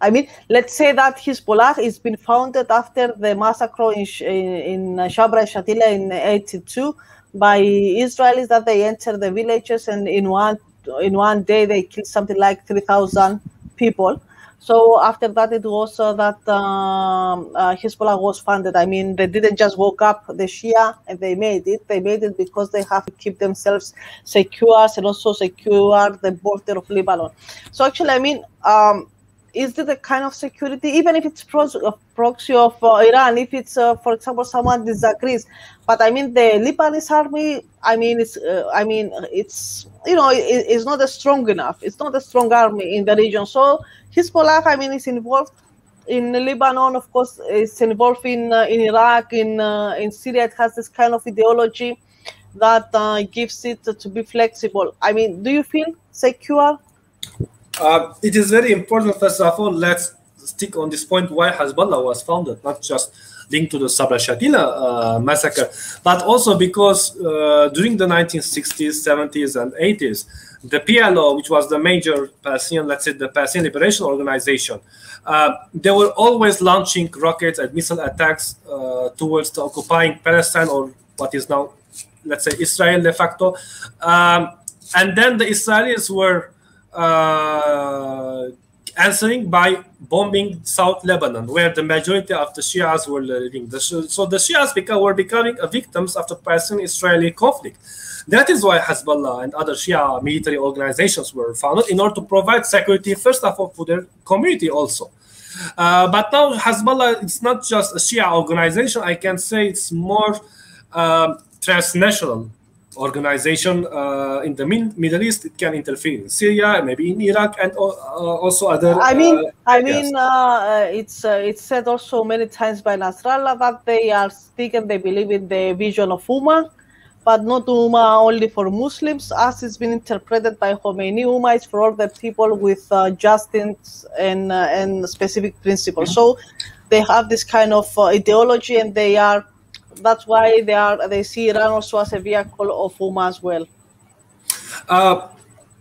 I mean, let's say that Hezbollah has been founded after the massacre in Shabra Shatila in '82 by Israelis, that they entered the villages and in one day they killed something like 3,000 people. So after that, it was that Hezbollah was founded. I mean, they didn't just woke up the Shia and they made it. They made it because they have to keep themselves secure and also secure the border of Lebanon. So actually, I mean, is it a kind of security, even if it's proxy of Iran, if it's, for example, someone disagrees? But I mean, the Lebanese army, I mean, it's it's not strong enough. It's not a strong army in the region. So Hezbollah, I mean, is involved in Lebanon, of course, it's involved in Iraq, in Syria. It has this kind of ideology that gives it to be flexible. I mean, do you feel secure? It is very important, first of all, let's stick on this point why Hezbollah was founded, not just linked to the Sabra Shatila massacre, but also because during the 1960s, 70s, and 80s, the PLO, which was the major Palestinian, let's say the Palestinian Liberation Organization, they were always launching rockets and missile attacks towards the occupying Palestine, or what is now, let's say, Israel de facto. And then the Israelis were answering by bombing South Lebanon, where the majority of the Shias were living. So the Shias were becoming victims of the Palestinian-Israeli conflict. That is why Hezbollah and other Shia military organizations were founded, in order to provide security, first of all, for their community also. But now Hezbollah, it's not just a Shia organization. I can say it's more transnational organization in the Middle East. It can interfere in Syria, maybe in Iraq, and also other. It's said also many times by Nasrallah that they are stick and they believe in the vision of Ummah, but not Ummah only for Muslims, as it's been interpreted by Khomeini. Ummah is for all the people with justice and specific principles. So they have this kind of ideology, and they are. That's why they see Iran also as a vehicle of Ummah as well.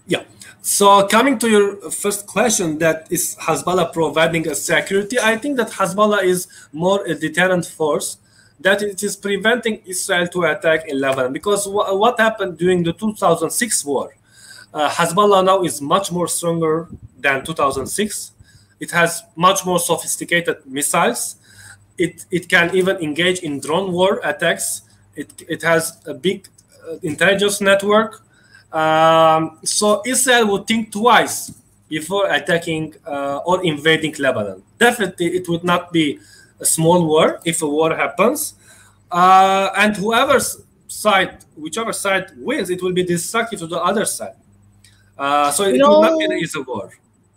Yeah. So coming to your first question, that is Hezbollah providing a security? I think that Hezbollah is more a deterrent force, that it is preventing Israel to attack in Lebanon. Because what happened during the 2006 war, Hezbollah now is much more stronger than 2006. It has much more sophisticated missiles. It can even engage in drone war attacks. It has a big intelligence network. So Israel would think twice before attacking or invading Lebanon. Definitely, it would not be a small war if a war happens. And whichever side wins, it will be destructive to the other side. So it will not be an easy war.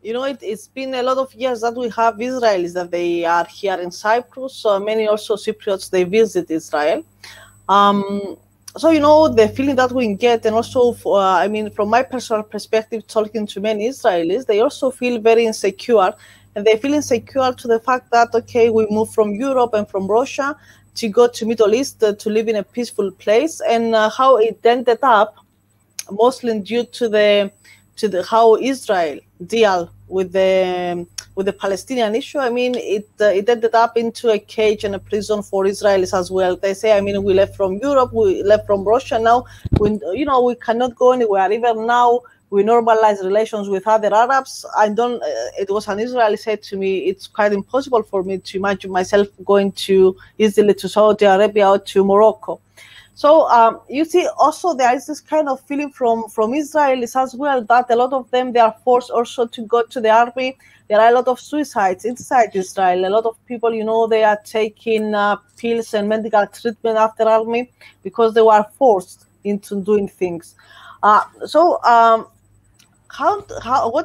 You know, it's been a lot of years that we have Israelis that they are here in Cyprus. Many also Cypriots, they visit Israel. So, you know, the feeling that we get, and also, I mean, from my personal perspective, talking to many Israelis, they also feel very insecure. And they feel insecure to the fact that, okay, we moved from Europe and from Russia to go to Middle East to live in a peaceful place. And how it ended up, mostly due to how Israel deal with the Palestinian issue. I mean, it ended up into a cage and a prison for Israelis as well. They say, I mean, we left from Europe, we left from Russia. Now, we cannot go anywhere. Even now, we normalize relations with other Arabs. It was an Israeli said to me, it's quite impossible for me to imagine myself going easily to Saudi Arabia or to Morocco. So you see, also there is this kind of feeling from Israelis as well, that a lot of them, they are forced also to go to the army. There are a lot of suicides inside Israel. A lot of people, you know, they are taking pills and medical treatment after army because they were forced into doing things. What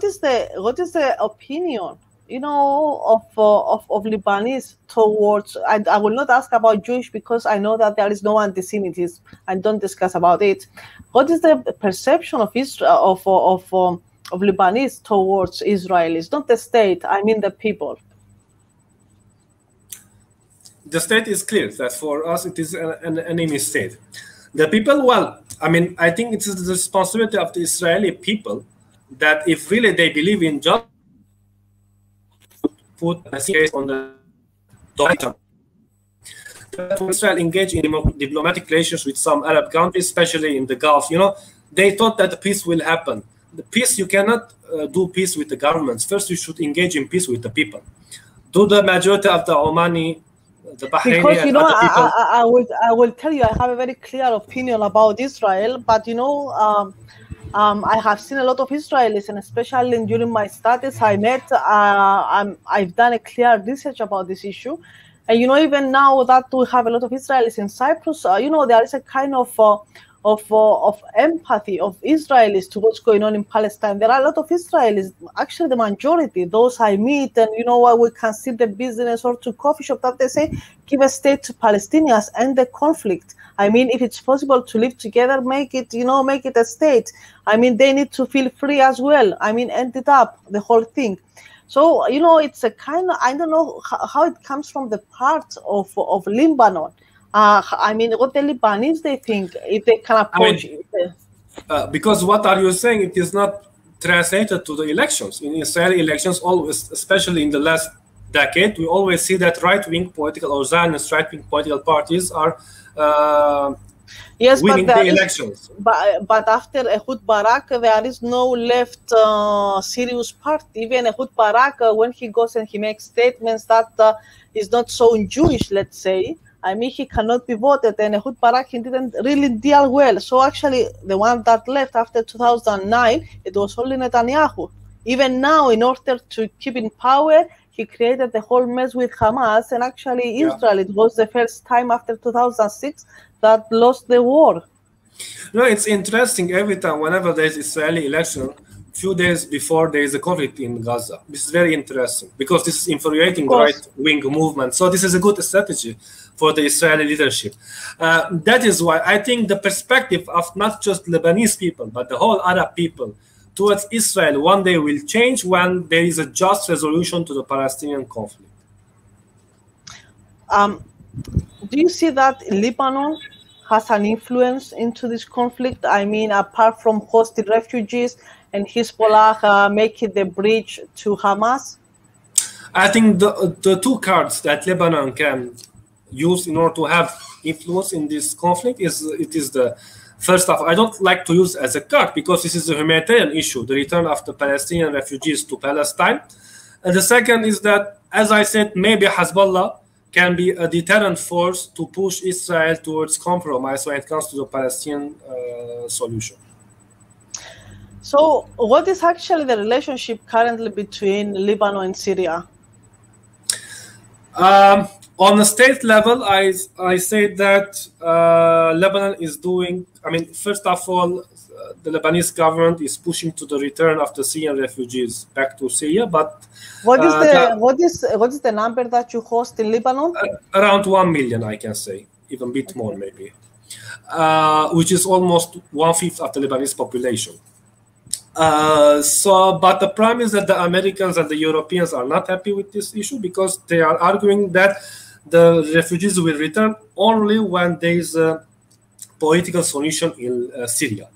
is the opinion, you know, of Lebanese towards? I will not ask about Jewish because I know that there is no anti-Semitism and don't discuss about it. What is the perception of Israel of Lebanese towards Israelis? Not the state, I mean the people. The state is clear that for us it is an enemy state. The people, well, I mean, I think it is the responsibility of the Israeli people that if really they believe in justice, put a case on the doctor. Israel engaged in diplomatic relations with some Arab countries, especially in the Gulf. You know, they thought that the peace will happen. The peace, you cannot do peace with the governments. First, you should engage in peace with the people. Do the majority of the Omani, the Bahraini, because, you know, and other people. I will tell you, I have a very clear opinion about Israel, but you know, I have seen a lot of Israelis, and especially during my studies, I've done a clear research about this issue. And, you know, even now that we have a lot of Israelis in Cyprus, you know, there is a kind of empathy of Israelis to what's going on in Palestine. There are a lot of Israelis, actually the majority, those I meet, and, you know, we can see the business or to coffee shop that they say, give a state to Palestinians, end the conflict. I mean, if it's possible to live together, make it a state. I mean, they need to feel free as well. I mean, end it up, the whole thing. So, you know, it's a kind of, I don't know how it comes from the part of Lebanon. I mean, what the Lebanese, they think, if they can approach it. Because what are you saying? It is not translated to the elections. In Israeli elections, always, especially in the last decade, we always see that right-wing political or Zionist right-wing political parties are Yes, winning the elections. But after Ehud Barak, there is no left serious party. Even Ehud Barak, when he goes and he makes statements that is not so Jewish, let's say, I mean, he cannot be voted, and Ehud Barak, he didn't really deal well. So actually, the one that left after 2009, it was only Netanyahu. Even now, in order to keep in power, he created the whole mess with Hamas, and actually Israel, it was the first time after 2006 that lost the war. No, it's interesting. Every time, whenever there's Israeli election, few days before there is a conflict in Gaza. This is very interesting because this is infuriating the right-wing movement. So this is a good strategy for the Israeli leadership. That is why I think the perspective of not just Lebanese people, but the whole Arab people towards Israel one day will change when there is a just resolution to the Palestinian conflict. Do you see that Lebanon has an influence into this conflict? I mean, apart from hosting refugees and Hezbollah making the bridge to Hamas? I think the two cards that Lebanon can use in order to have influence in this conflict is the first off, I don't like to use as a card because this is a humanitarian issue, the return of the Palestinian refugees to Palestine. And the second is that, as I said, maybe Hezbollah can be a deterrent force to push Israel towards compromise when it comes to the Palestinian solution. So what is actually the relationship currently between Lebanon and Syria? On a state level, I say that Lebanon is doing, I mean, first of all, the Lebanese government is pushing to the return of the Syrian refugees back to Syria, but what is the number that you host in Lebanon? Around 1 million, I can say, even a bit more maybe, which is almost 1/5 of the Lebanese population. But the problem is that the Americans and the Europeans are not happy with this issue because they are arguing that the refugees will return only when there is a political solution in Syria.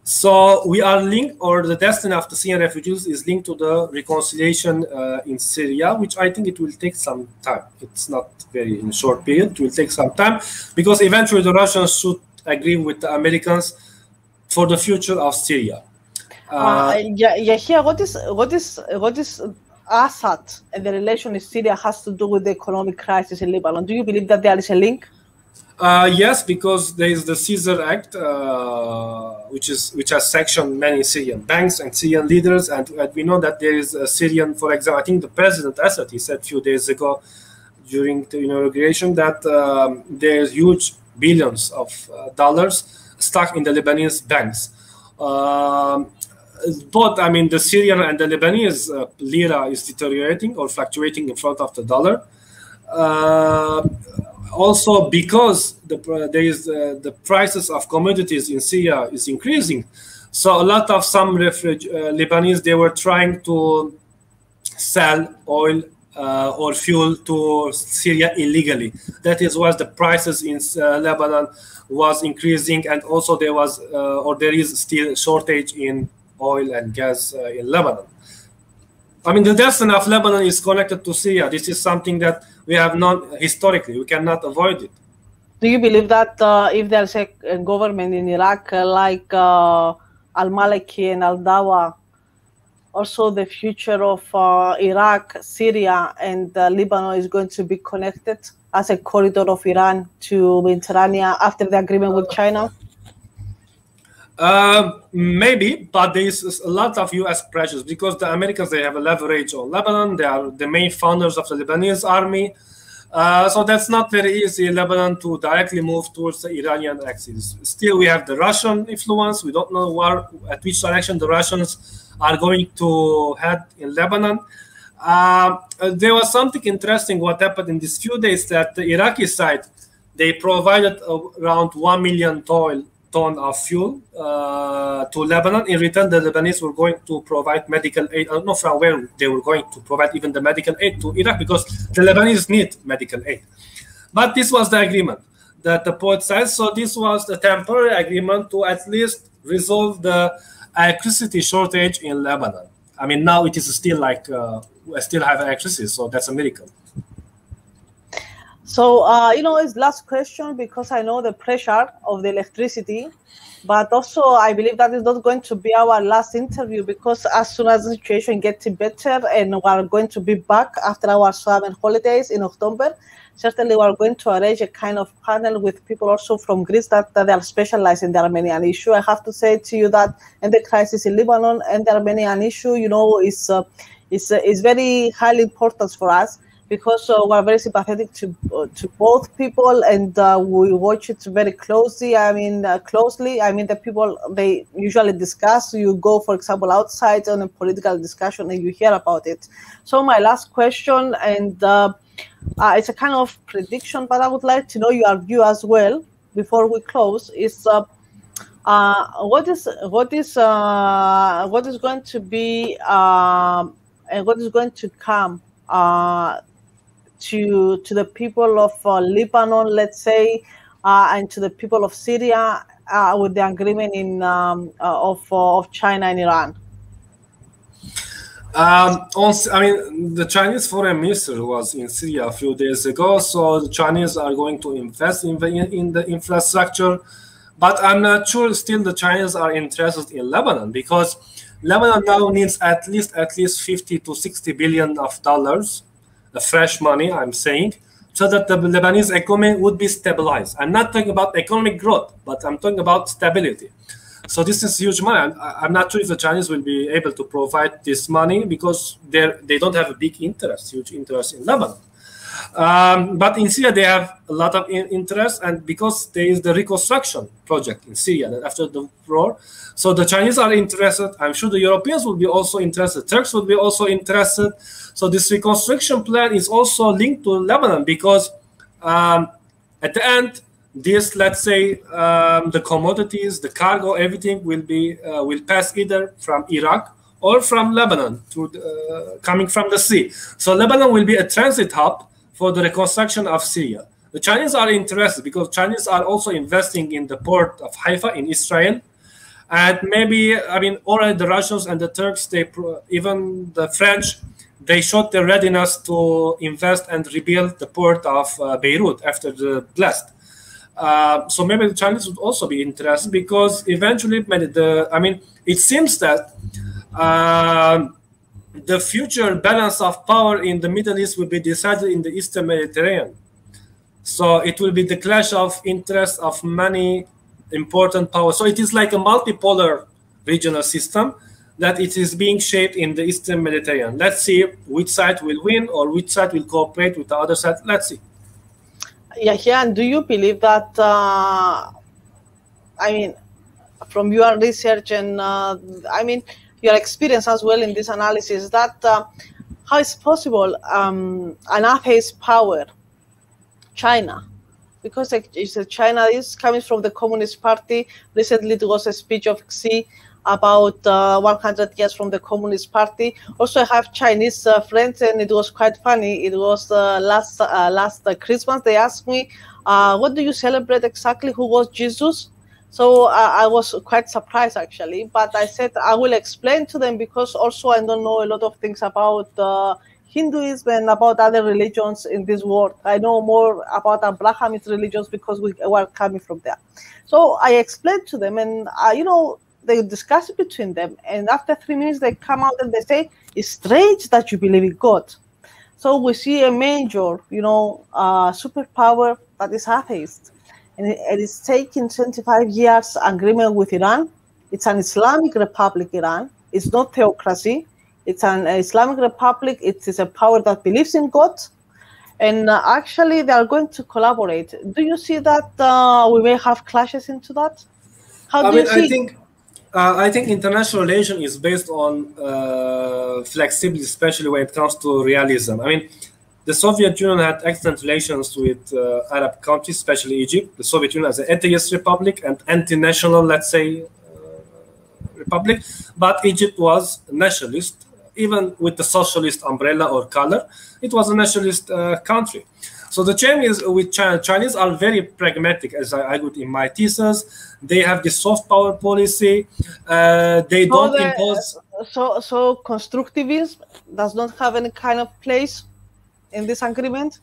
So we are linked, or the destiny of the Syrian refugees is linked to the reconciliation in Syria, which I think it will take some time. It's not very in a short period. It will take some time because eventually the Russians should agree with the Americans for the future of Syria. Here, what is Assad and the relation with Syria has to do with the economic crisis in Lebanon? Do you believe that there is a link? Yes, because there is the Caesar Act, which has sanctioned many Syrian banks and Syrian leaders, and we know that there is a Syrian, for example, I think the President Assad, he said a few days ago during the inauguration that there's huge billions of dollars stuck in the Lebanese banks. Both, I mean, the Syrian and the Lebanese lira is deteriorating or fluctuating in front of the dollar. Also, because the prices of commodities in Syria is increasing, so a lot of some Lebanese, they were trying to sell oil or fuel to Syria illegally. That is why the prices in Lebanon was increasing, and also there was or there is still shortage in oil and gas in Lebanon. I mean, the destiny of Lebanon is connected to Syria. This is something that we have known historically. We cannot avoid it. Do you believe that if there's a government in Iraq like al-Maliki and al-Dawa, also the future of Iraq, Syria, and Lebanon is going to be connected as a corridor of Iran to Mediterranean after the agreement with China? Maybe, but there is a lot of U.S. pressures because the Americans, they have a leverage on Lebanon. They are the main founders of the Lebanese army. So that's not very easy in Lebanon to directly move towards the Iranian axis. Still, we have the Russian influence. We don't know at which direction the Russians are going to head in Lebanon. There was something interesting what happened in these few days that the Iraqi side, they provided around 1 million ton of fuel to Lebanon. In return, the Lebanese were going to provide medical aid. I don't know from where they were going to provide even the medical aid to Iraq because the Lebanese need medical aid. But this was the agreement that the poet says. So this was the temporary agreement to at least resolve the electricity shortage in Lebanon. I mean, now it is still like we still have electricity, so that's a miracle. So, it's last question because I know the pressure of the electricity, but also I believe that is not going to be our last interview because as soon as the situation gets better and we are going to be back after our summer holidays in October, certainly we are going to arrange a kind of panel with people also from Greece that they are specialized in the Armenian issue. I have to say to you that in the crisis in Lebanon and the Armenian issue, is very highly important for us because we are very sympathetic to both people and we watch it very closely. Closely. The people they usually discuss. You go, for example, outside on a political discussion and you hear about it. So my last question, and it's a kind of prediction, but I would like to know your view as well before we close. Is what is going to be and what is going to come to the people of Lebanon, let's say, and to the people of Syria with the agreement of China and Iran? The Chinese foreign minister was in Syria a few days ago, so the Chinese are going to invest in the infrastructure, but I'm not sure still the Chinese are interested in Lebanon because Lebanon now needs at least 50 to 60 billion of dollars, fresh money, I'm saying, so that the Lebanese economy would be stabilized. I'm not talking about economic growth, but I'm talking about stability. So this is huge money. I'm not sure if the Chinese will be able to provide this money because they don't have a huge interest in Lebanon. But in Syria, they have a lot of interest, and because there is the reconstruction project in Syria after the war, so the Chinese are interested. I'm sure the Europeans will be also interested. Turks will be also interested. So this reconstruction plan is also linked to Lebanon because at the end, this, let's say, the commodities, the cargo, everything will pass either from Iraq or from Lebanon coming from the sea. So Lebanon will be a transit hub for the reconstruction of Syria. The Chinese are interested because Chinese are also investing in the port of Haifa in Israel. And maybe, already the Russians and the Turks, even the French, they showed their readiness to invest and rebuild the port of Beirut after the blast. So maybe the Chinese would also be interested because eventually, it seems that the future balance of power in the Middle East will be decided in the Eastern Mediterranean. So it will be the clash of interests of many important powers. So it is like a multipolar regional system that it is being shaped in the Eastern Mediterranean. Let's see which side will win or which side will cooperate with the other side. Let's see. Yeah, and do you believe that, from your research and, your experience as well in this analysis, that how is possible an atheist power, China, because China is coming from the Communist Party. Recently, there was a speech of Xi about 100 years from the Communist Party. Also, I have Chinese friends, and it was quite funny. It was last Christmas. They asked me, what do you celebrate exactly? Who was Jesus? So I was quite surprised, actually. But I said I will explain to them because also I don't know a lot of things about Hinduism and about other religions in this world. I know more about Abrahamic religions because we were coming from there. So I explained to them, and they discuss it between them, and after 3 minutes they come out and they say, it's strange that you believe in God. So we see a major, superpower that is atheist, and it is taking 25 years agreement with Iran. It's an Islamic Republic, Iran. It's not theocracy. It's an Islamic Republic. It is a power that believes in God, and actually they are going to collaborate. Do you see that we may have clashes into that? How do you see? I think international relation is based on flexibility, especially when it comes to realism. The Soviet Union had excellent relations with Arab countries, especially Egypt. The Soviet Union as an atheist republic and anti-national, let's say, republic. But Egypt was nationalist, even with the socialist umbrella or color. It was a nationalist country. So the Chinese with Chinese are very pragmatic, as I argued in my thesis. They have the soft power policy. They don't impose. So constructivism does not have any kind of place in this agreement?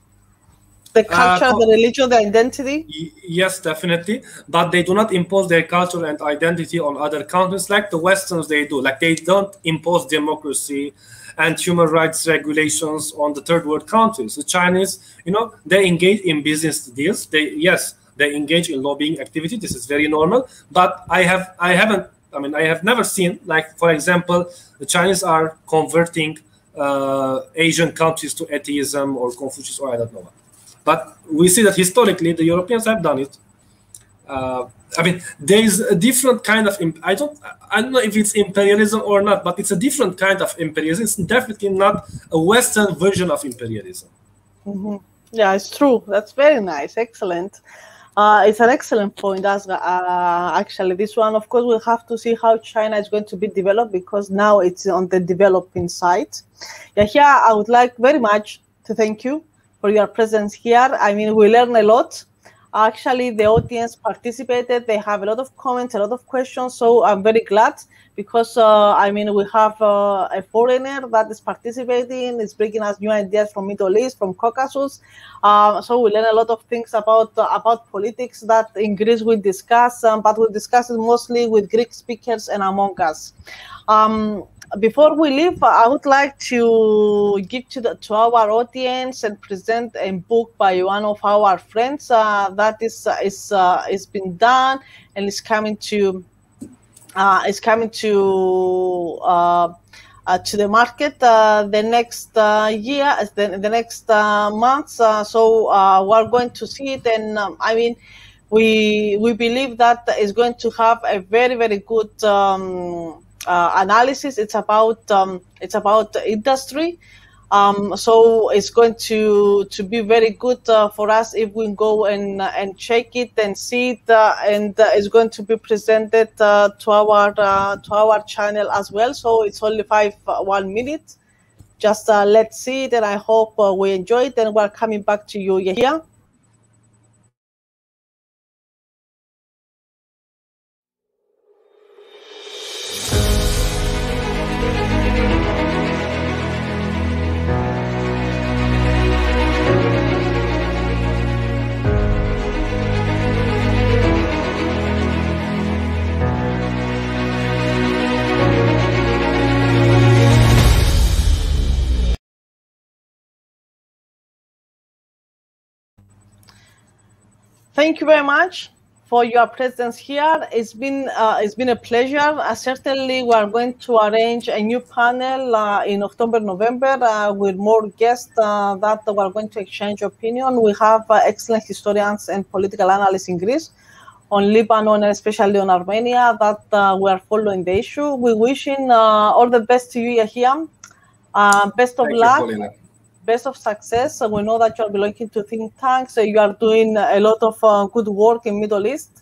The culture, the religion, the identity? Yes, definitely. But they do not impose their culture and identity on other countries like the Westerns they do. Like they don't impose democracy and human rights regulations on the third world countries. The Chinese, they engage in business deals. They engage in lobbying activity. This is very normal. But I have never seen, like, for example, the Chinese are converting Asian countries to atheism or Confucius or I don't know what. But we see that historically the Europeans have done it. There is a different kind of, I don't know if it's imperialism or not, but it's a different kind of imperialism. It's definitely not a Western version of imperialism. Mm-hmm. Yeah, it's true. That's very nice. Excellent. It's an excellent point. Actually, this one, of course, we'll have to see how China is going to be developed because now it's on the developing side. Yeah, here I would like very much to thank you for your presence here. I mean, we learn a lot. Actually, the audience participated. They have a lot of comments, a lot of questions. So I'm very glad because, we have a foreigner that is participating. It's bringing us new ideas from Middle East, from Caucasus. So we learn a lot of things about politics that in Greece we discuss, but we discuss it mostly with Greek speakers and among us. Before we leave, I would like to give to our audience and present a book by one of our friends that is been done and is coming to the market the next year, the next months. So we're going to see it, and we believe that is going to have a very, very good analysis. It's about industry. So it's going to be very good for us if we go and check it and see it, and it's going to be presented to our channel as well. So it's only 1 minute. Just let's see it, and I hope we enjoy it. And we're coming back to you here. Thank you very much for your presence here. It's been a pleasure. Certainly, we are going to arrange a new panel in October, November with more guests that we are going to exchange opinion. We have excellent historians and political analysts in Greece on Lebanon and especially on Armenia that we are following the issue. We're wishing all the best to you, Yahia. Best of luck. Best of success. So we know that you're belonging to think tanks. So you are doing a lot of good work in Middle East.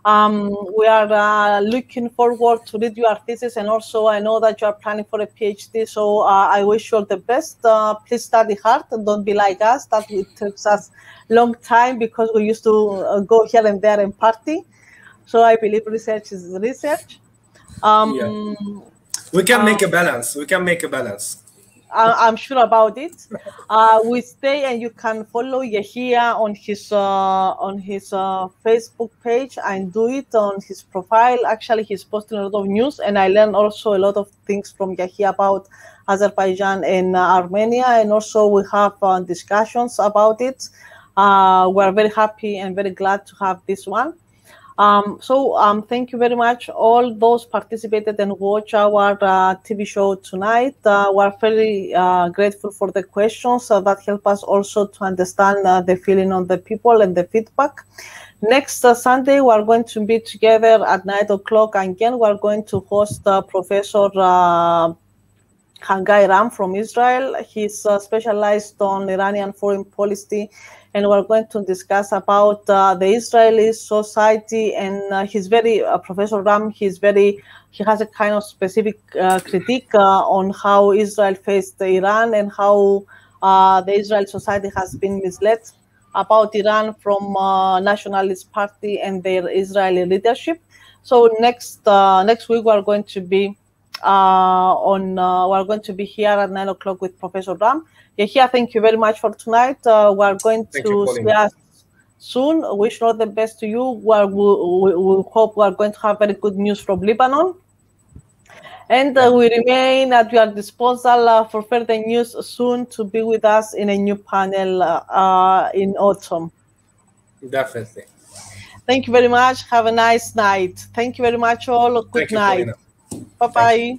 We are looking forward to read your thesis, and also I know that you are planning for a PhD. So I wish you all the best. Please study hard and don't be like us. That it takes us a long time because we used to go here and there and party. So I believe research is research. We can make a balance. We can make a balance. I'm sure about it. We stay, and you can follow Yahia on his Facebook page and do it on his profile. Actually, he's posting a lot of news, and I learned also a lot of things from Yahia about Azerbaijan and Armenia, and also we have discussions about it. We're very happy and very glad to have this one. Thank you very much, all those participated and watch our TV show tonight. We're very grateful for the questions that help us also to understand the feeling of the people and the feedback. Next Sunday, we are going to be together at 9 o'clock. Again, we are going to host Professor Hangai Ram from Israel. He's specialized on Iranian foreign policy, and we're going to discuss about the Israeli society. And he's very, Professor Ram, he has a kind of specific critique on how Israel faced Iran and how the Israeli society has been misled about Iran from Nationalist Party and their Israeli leadership. So next week we are going to be we're going to be here at 9 o'clock with Professor Ram. Yahia, thank you very much for tonight. We're going to see us soon. Wish all the best to you. We hope we're going to have very good news from Lebanon. And we remain at your disposal for further news soon to be with us in a new panel in autumn. Definitely. Thank you very much. Have a nice night. Thank you very much all. Good night. Bye-bye.